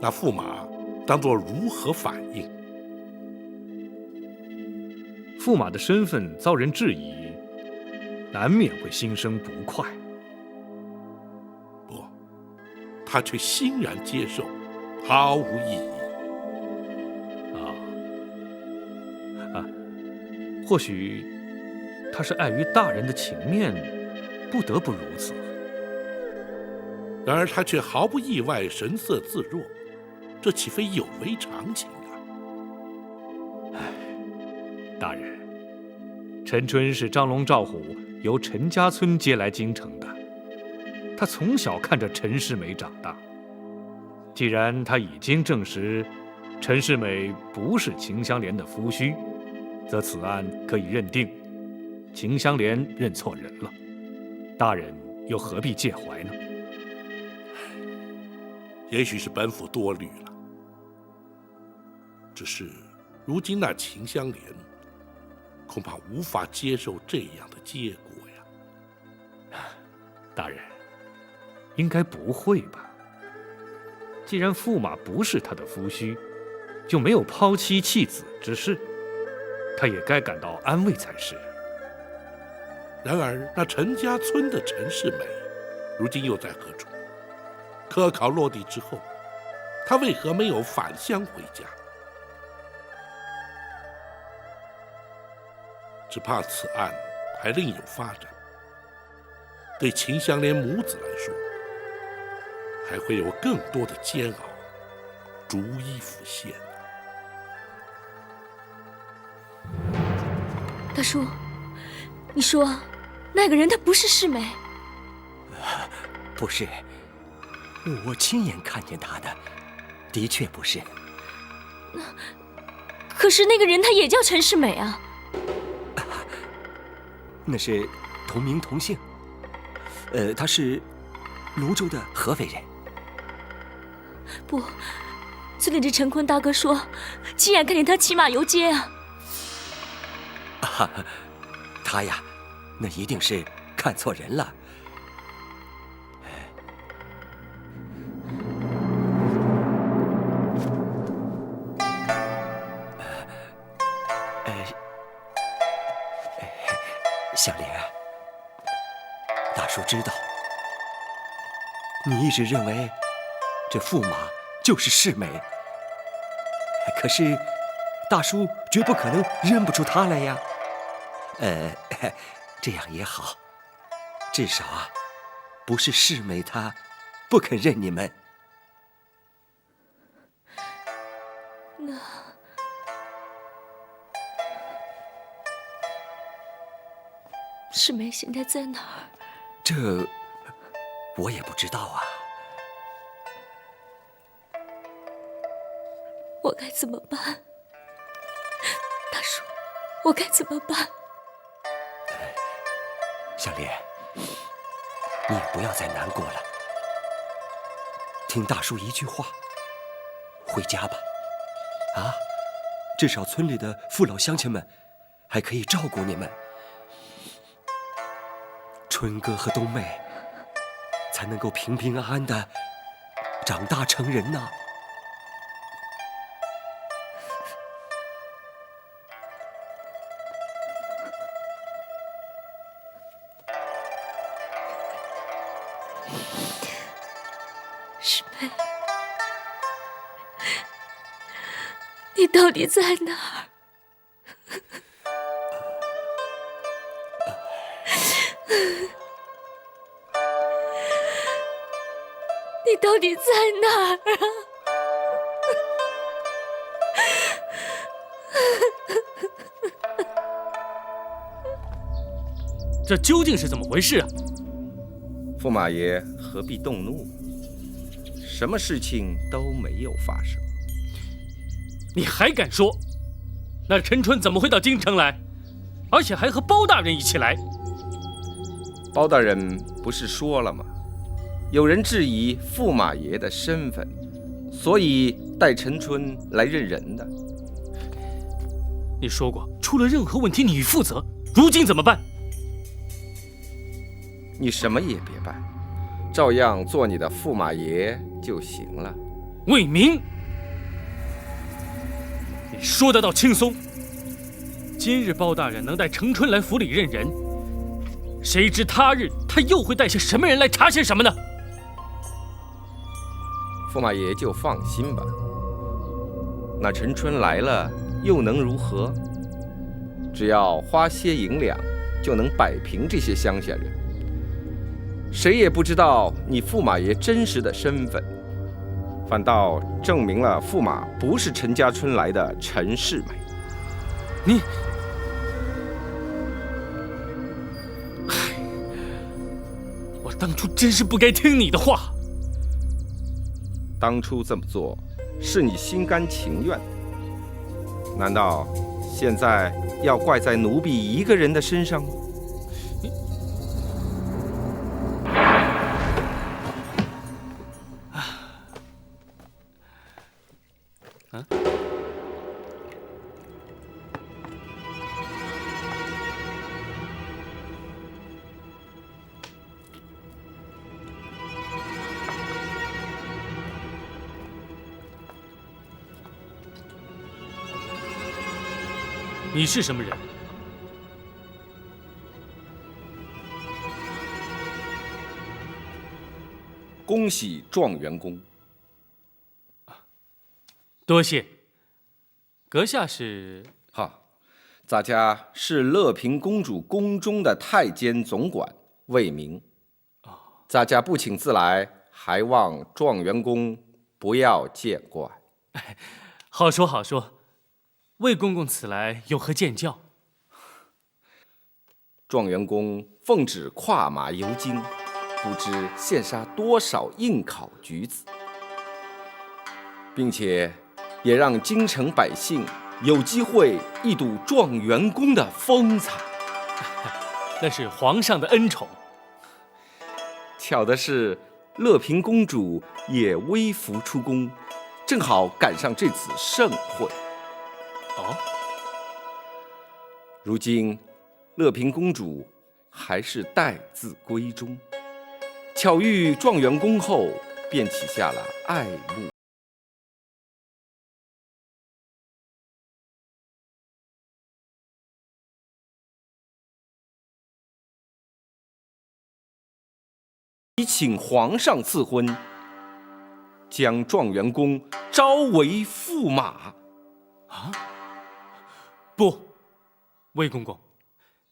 那驸马当作如何反应？驸马的身份遭人质疑，难免会心生不快。不，他却欣然接受，毫无异议。或许他是碍于大人的情面，不得不如此。然而他却毫不意外，神色自若，这岂非有违常情啊？大人，陈春是张龙赵虎由陈家村接来京城的，他从小看着陈世美长大。既然他已经证实陈世美不是秦香莲的夫婿，则此案可以认定秦香莲认错人了，大人又何必介怀呢？也许是本府多虑了，只是如今那秦香莲恐怕无法接受这样的结果呀。大人，应该不会吧？既然驸马不是他的夫婿，就没有抛妻弃子之事。他也该感到安慰才是。然而，那陈家村的陈世美，如今又在何处？科考落地之后，他为何没有返乡回家？只怕此案还另有发展。对秦香莲母子来说，还会有更多的煎熬逐一浮现。大叔，你说那个人他不是世美？不是，我亲眼看见他的，的确不是。可是那个人他也叫陈世美啊。那是同名同姓，他是泸州的合肥人。不，村里的陈坤大哥说，亲眼看见他骑马游街啊。他呀，那一定是看错人了。小莲啊，大叔知道，你一直认为这驸马就是世美，可是大叔绝不可能认不出他来呀。这样也好，至少啊，不是世美她不肯认你们。那世美现在在哪儿？这我也不知道啊。我该怎么办？大叔，我该怎么办？小莲，你也不要再难过了。听大叔一句话，回家吧。啊，至少村里的父老乡亲们还可以照顾你们。春哥和冬妹才能够平平安安的长大成人呐。世美，你到底在哪儿？你到底在哪儿啊？这究竟是怎么回事啊？驸马爷何必动怒？什么事情都没有发生。你还敢说？那陈春怎么会到京城来？而且还和包大人一起来？包大人不是说了吗？有人质疑驸马爷的身份，所以带陈春来认人的。你说过，出了任何问题你负责。如今怎么办？你什么也别办，照样做你的驸马爷就行了。魏明，你说得倒轻松。今日包大人能带程春来府里认人，谁知他日他又会带些什么人来查些什么呢？驸马爷就放心吧。那陈春来了又能如何？只要花些银两，就能摆平这些乡下人。谁也不知道你驸马爷真实的身份，反倒证明了驸马不是陈家村来的陈世美。你，我当初真是不该听你的话。当初这么做是你心甘情愿的，难道现在要怪在奴婢一个人的身上吗？你你是什么人？恭喜状元公。多谢。阁下是？哈，咱家是乐平公主宫中的太监总管，魏明。咱家不请自来，还望状元公不要见怪。好说好说，魏公公此来有何见教？状元公奉旨跨马游京，不知羡杀多少应考举子，并且也让京城百姓有机会一睹状元公的风采。那是皇上的恩宠。巧的是，乐平公主也微服出宫，正好赶上这次盛会。哦，如今乐平公主还是待字闺中，巧遇状元公后，便起下了爱慕。请皇上赐婚，将状元公招为驸马。啊！不，魏公公，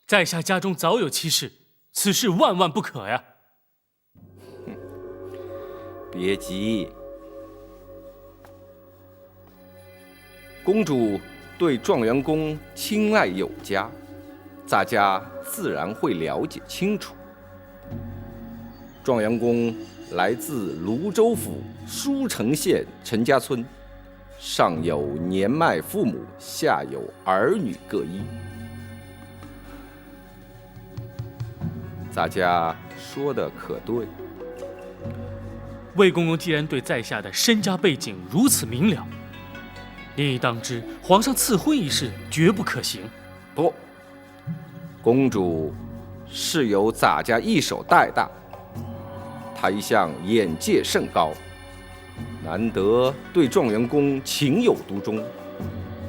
在下家中早有妻室，此事万万不可呀！别急，公主对状元公青睐有加，咱家自然会了解清楚。状元公来自泸州府舒城县陈家村，上有年迈父母，下有儿女各一。咱家说的可对？魏公公既然对在下的身家背景如此明了，你亦当知皇上赐婚一事绝不可行。不，公主是由咱家一手带大。他一向眼界甚高，难得对状元公情有独钟，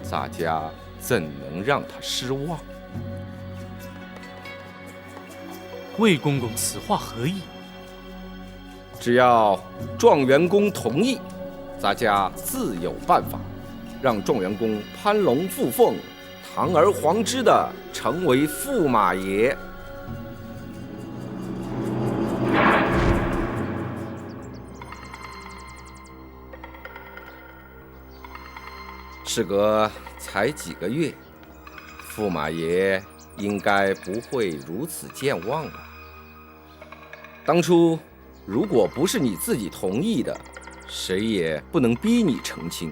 咱家怎能让他失望？魏公公此话何意？只要状元公同意，咱家自有办法，让状元公攀龙附凤，堂而皇之的成为驸马爷。事隔才几个月，驸马爷应该不会如此健忘吧？当初如果不是你自己同意的，谁也不能逼你成亲。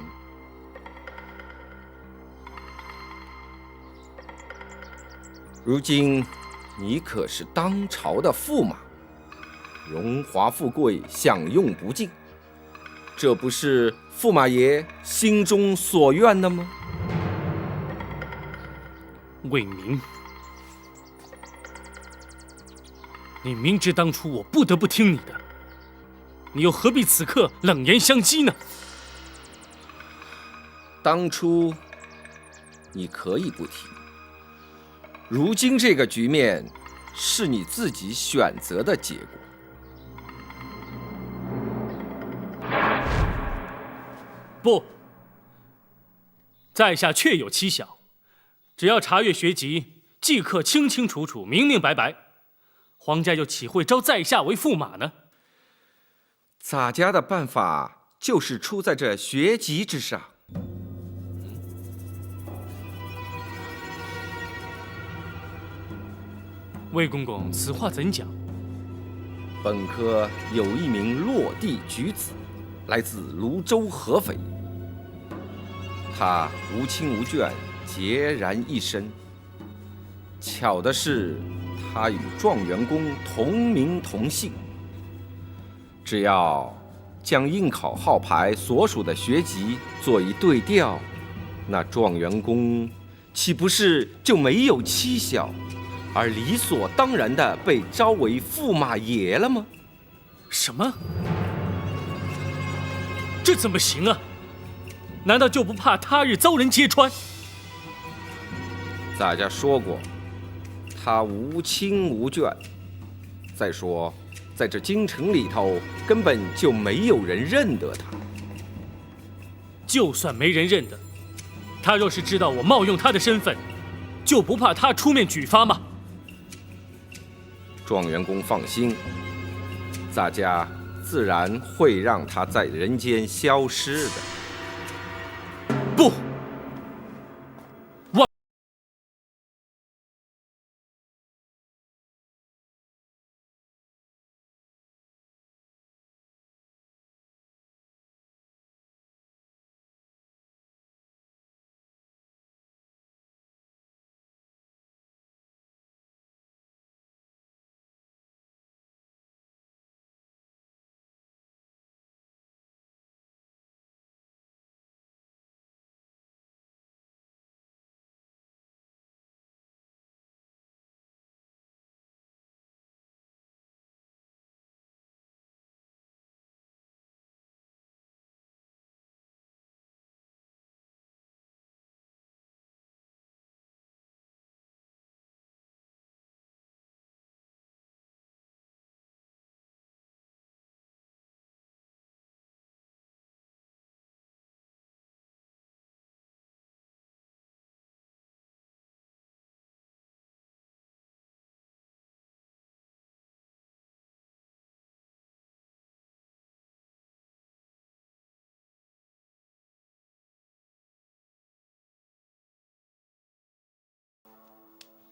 如今你可是当朝的驸马，荣华富贵享用不尽，这不是驸马爷心中所愿的吗？魏明，你明知当初我不得不听你的，你又何必此刻冷言相讥呢？当初你可以不听，如今这个局面是你自己选择的结果。不，在下确有妻小，只要查阅学籍，即刻清清楚楚、明明白白。皇家又岂会招在下为驸马呢？咱家的办法就是出在这学籍之上。魏公公，此话怎讲？本科有一名落地举子，来自泸州合肥。他无亲无眷，孑然一身。巧的是，他与状元公同名同姓。只要将应考号牌所属的学籍做一对调，那状元公岂不是就没有妻小，而理所当然地被招为驸马爷了吗？什么？这怎么行啊？难道就不怕他日遭人揭穿？咱家说过，他无亲无眷。再说，在这京城里头，根本就没有人认得他。就算没人认得，他若是知道我冒用他的身份，就不怕他出面举发吗？状元公放心，咱家自然会让他在人间消失的。不，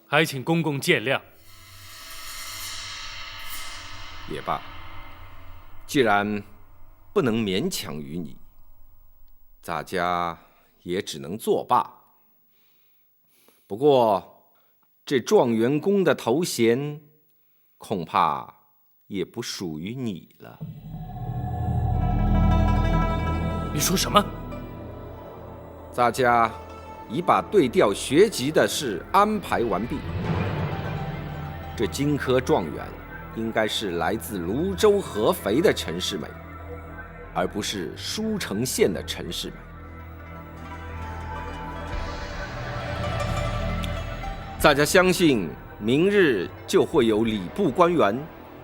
还请公公见谅。也罢，既然不能勉强于你，咱家也只能作罢。不过，这状元公的头衔，恐怕也不属于你了。你说什么？咱家已把对调学籍的事安排完毕。这荆轲状元应该是来自泸州合肥的陈世美，而不是舒城县的陈世美。大家相信，明日就会有礼部官员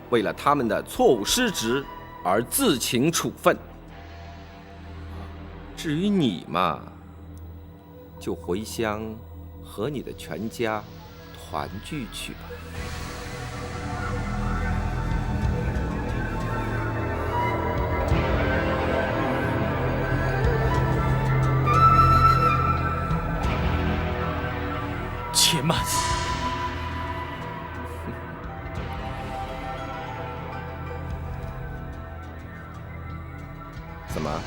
为了他们的错误失职而自请处分。至于你嘛，就回乡和你的全家团聚去吧。且慢！怎么？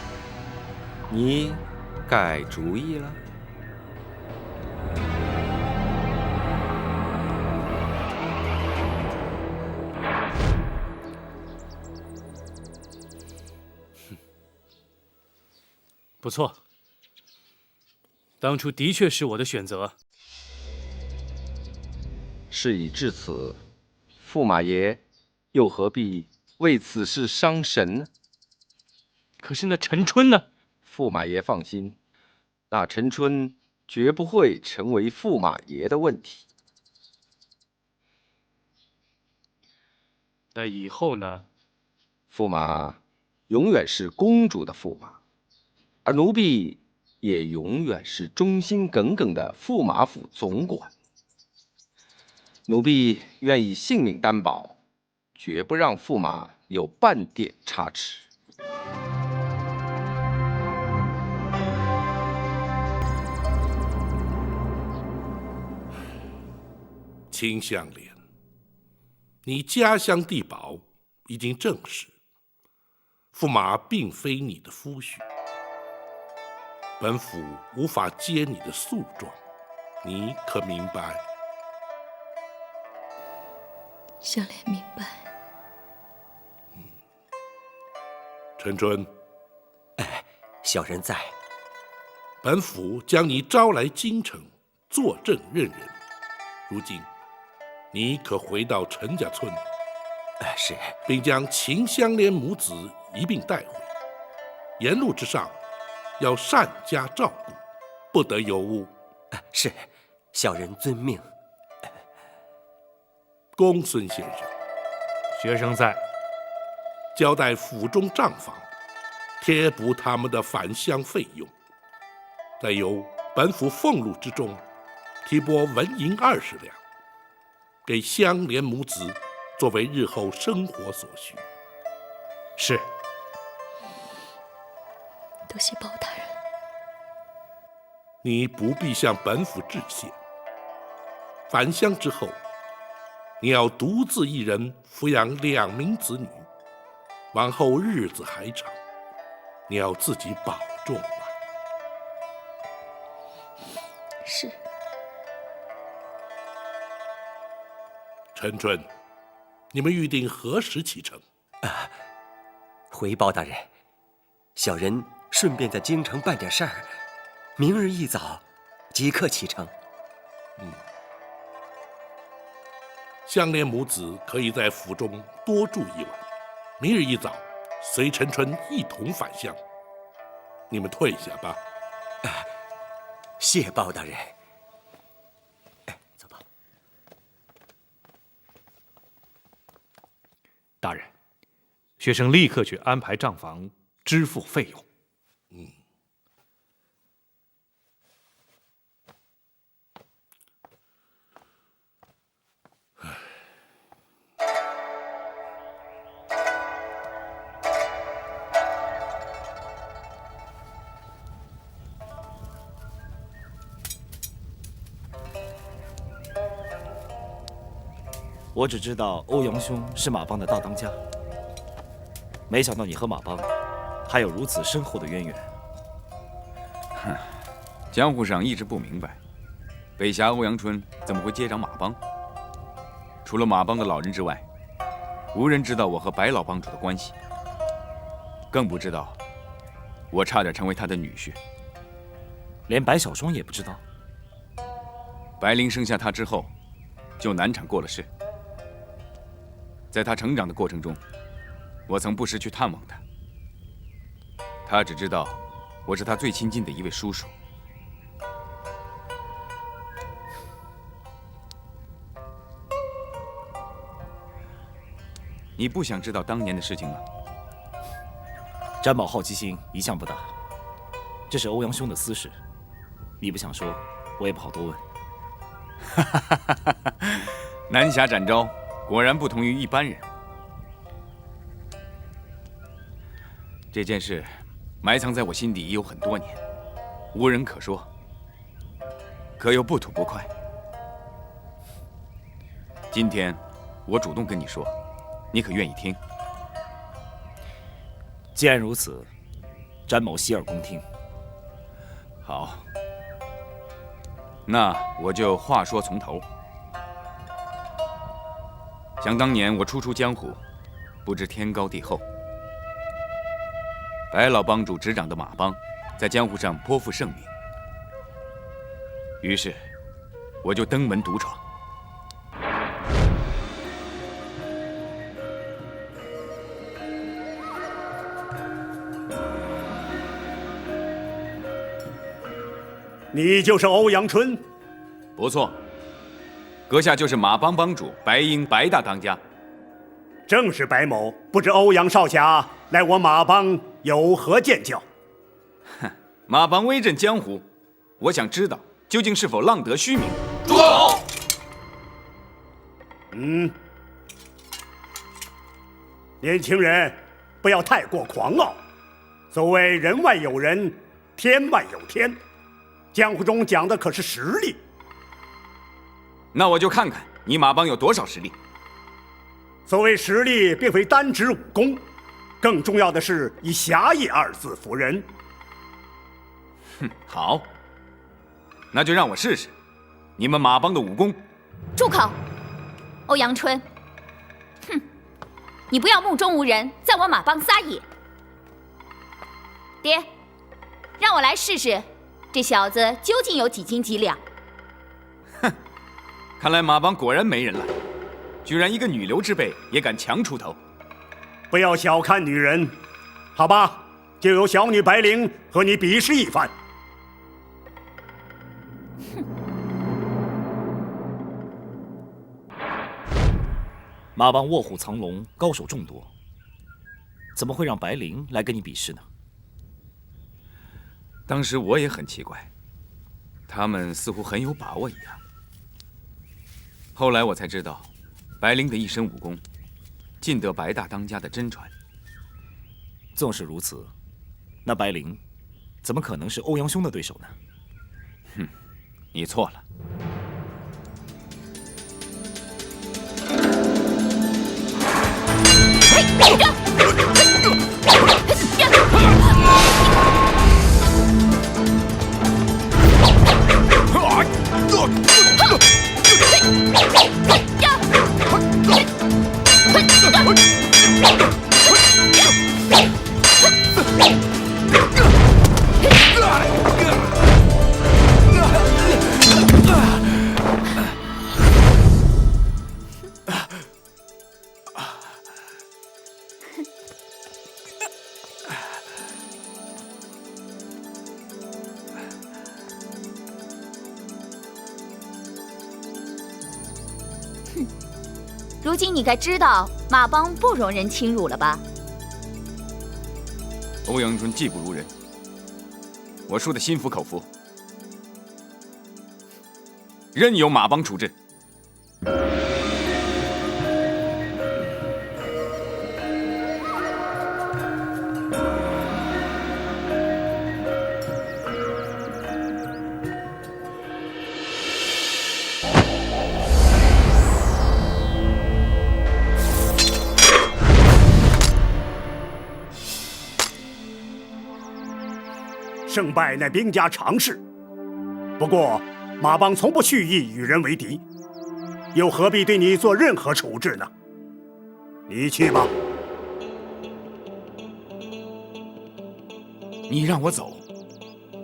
你改主意了？不错，当初的确是我的选择。事已至此，驸马爷又何必为此事伤神呢？可是那陈春呢？驸马爷放心，那陈春绝不会成为驸马爷的问题。那以后呢？驸马永远是公主的驸马，而奴婢也永远是忠心耿耿的驸马府总管。奴婢愿以性命担保，绝不让驸马有半点差池。秦香莲，你家乡地保已经证实，驸马并非你的夫婿，本府无法接你的诉状，你可明白？香莲明白。陈春，小人在。本府将你招来京城坐镇任人，如今你可回到陈家村，是，并将秦香莲母子一并带回。沿路之上，要善加照顾，不得有误。是。小人遵命。公孙先生，学生在。交代府中账房贴补他们的返乡费用，再由本府俸禄之中提拨纹银20两，给香莲母子作为日后生活所需。是。多谢包大人。你不必向本府致谢。返乡之后，你要独自一人抚养2名子女，往后日子还长，你要自己保重啊。是。陈春，你们预定何时启程？回包大人，小人顺便在京城办点事儿，明日一早即刻启程。香莲母子可以在府中多住1晚，明日一早随陈春一同返乡。你们退下吧。谢包大人。走吧。大人，学生立刻去安排账房支付费用。我只知道欧阳兄是马帮的大当家，没想到你和马帮还有如此深厚的渊源。哼，江湖上一直不明白，北峡欧阳春怎么会接掌马帮？除了马帮的老人之外，无人知道我和白老帮主的关系，更不知道我差点成为他的女婿。连白小双也不知道。白灵生下他之后，就难产过了世。在他成长的过程中，我曾不时去探望他。他只知道我是他最亲近的一位叔叔。你不想知道当年的事情吗？詹某好奇心一向不大，这是欧阳兄的私事，你不想说，我也不好多问。南侠展昭果然不同于一般人。这件事埋藏在我心底已有很多年，无人可说，可又不吐不快。今天我主动跟你说，你可愿意听？既然如此，詹某洗耳恭听。好，那我就话说从头。想当年我初出江湖，不知天高地厚，白老帮主执掌的马帮在江湖上颇负盛名，于是我就登门独闯。你就是欧阳春？不错，阁下就是马帮帮主白鹰白大当家。正是白某，不知欧阳少侠来我马帮有何见教？哼，马帮威震江湖，我想知道究竟是否浪得虚名。住口！年轻人，不要太过狂傲。所谓人外有人，天外有天，江湖中讲的可是实力。那我就看看你马帮有多少实力。所谓实力，并非单指武功，更重要的是以侠义2字服人。哼，好，那就让我试试你们马帮的武功。住口！欧阳春，哼，你不要目中无人，在我马帮撒野。爹，让我来试试这小子究竟有几斤几两。哼，看来马帮果然没人了，居然一个女流之辈也敢强出头。不要小看女人，好吧，就由小女白灵和你比试一番。哼，马帮卧虎藏龙，高手众多，怎么会让白灵来跟你比试呢？当时我也很奇怪，他们似乎很有把握一样。后来我才知道，白灵的一身武功，尽得白大当家的真传。纵使如此，那白灵怎么可能是欧阳兄的对手呢？哼，你错了。如今你该知道马帮不容人侵辱了吧？欧阳春技不如人，我输得心服口服，任由马帮处置。胜败乃兵家常事，不过马帮从不蓄意与人为敌，又何必对你做任何处置呢？你去吧。你让我走？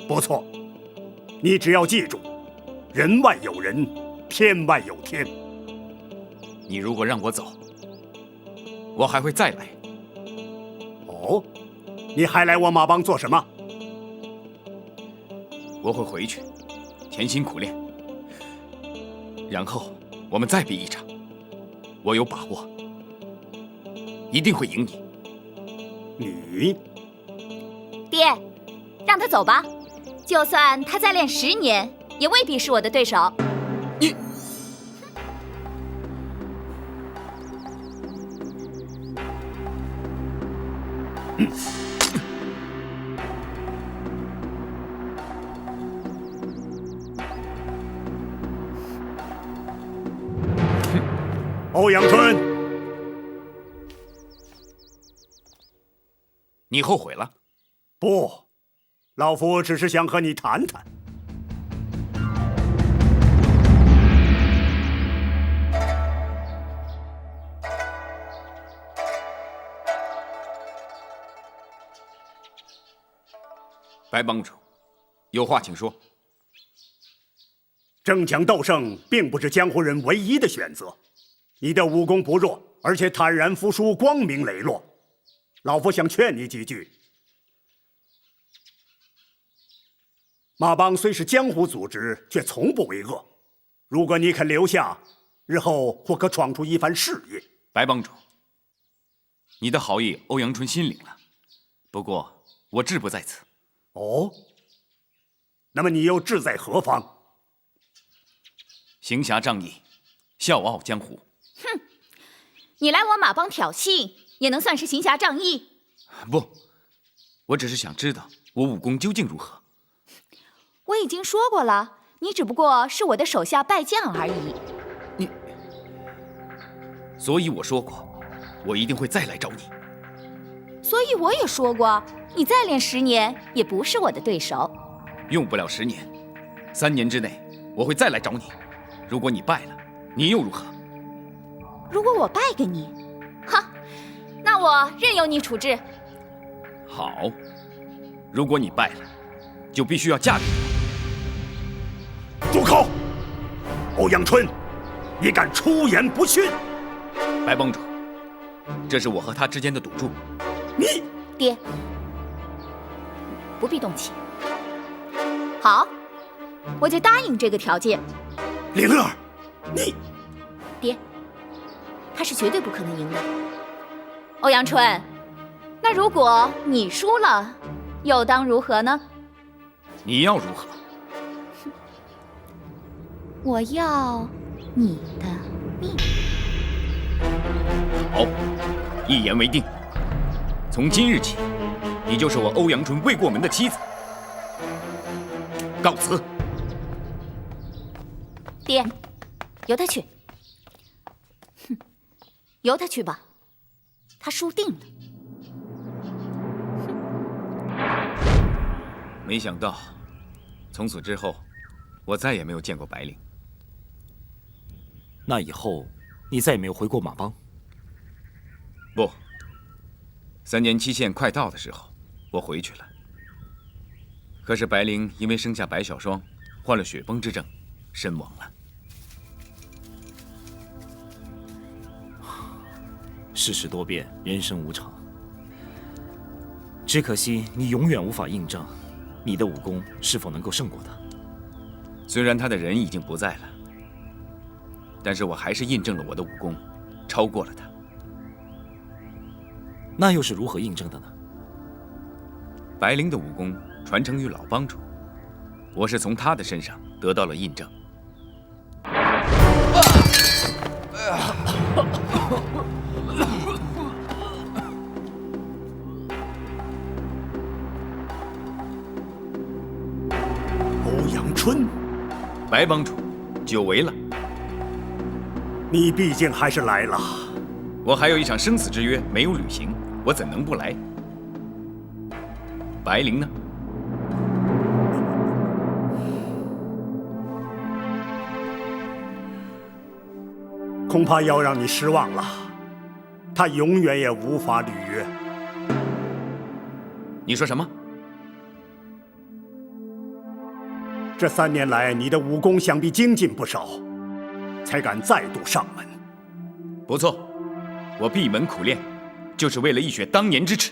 不错，你只要记住，人外有人，天外有天。你如果让我走，我还会再来。哦，你还来我马帮做什么？我会回去，潜心苦练，然后我们再比一场。我有把握，一定会赢你。你，爹，让他走吧，就算他再练10年，也未必是我的对手。你，欧阳春，你后悔了？不，老夫只是想和你谈谈。白帮主，有话请说。争强斗胜并不是江湖人唯一的选择。你的武功不弱，而且坦然服输，光明磊落。老夫想劝你几句。马帮虽是江湖组织，却从不为恶。如果你肯留下，日后或可闯出一番事业。白帮主，你的好意，欧阳春心领了。不过我志不在此。哦，那么你又志在何方？行侠仗义，笑傲江湖。哼，你来我马帮挑衅，也能算是行侠仗义？不，我只是想知道我武功究竟如何。我已经说过了，你只不过是我的手下败将而已。所以我说过，我一定会再来找你。所以我也说过，你再练10年，也不是我的对手。用不了10年，3年之内我会再来找你。如果你败了，你又如何？如果我败给你，哈，那我任由你处置。好，如果你败了，就必须要嫁给我。住口！欧阳春，你敢出言不逊！白帮主，这是我和他之间的赌注。你，爹，不必动气。好，我就答应这个条件。灵儿，你，爹，他是绝对不可能赢的。欧阳春，那如果你输了，又当如何呢？你要如何？我要你的命。好，一言为定。从今日起，你就是我欧阳春未过门的妻子。告辞。爹，由他去。哼，由他去吧，他输定了。没想到，从此之后，我再也没有见过白灵。那以后，你再也没有回过马帮？不，3年期限快到的时候，我回去了。可是白灵因为生下白小霜，患了血崩之症，身亡了。世事多变，人生无常。只可惜你永远无法印证你的武功是否能够胜过他。虽然他的人已经不在了，但是我还是印证了我的武功，超过了他。那又是如何印证的呢？白灵的武功传承于老帮主，我是从他的身上得到了印证。欧阳春，白帮主，久违了。你毕竟还是来了。我还有一场生死之约没有履行，我怎能不来？白灵呢？恐怕要让你失望了，他永远也无法履约。你说什么？这3年来，你的武功想必精进不少，才敢再度上门。不错，我闭门苦练，就是为了一雪当年之耻。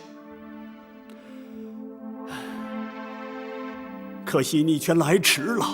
可惜你却来迟了。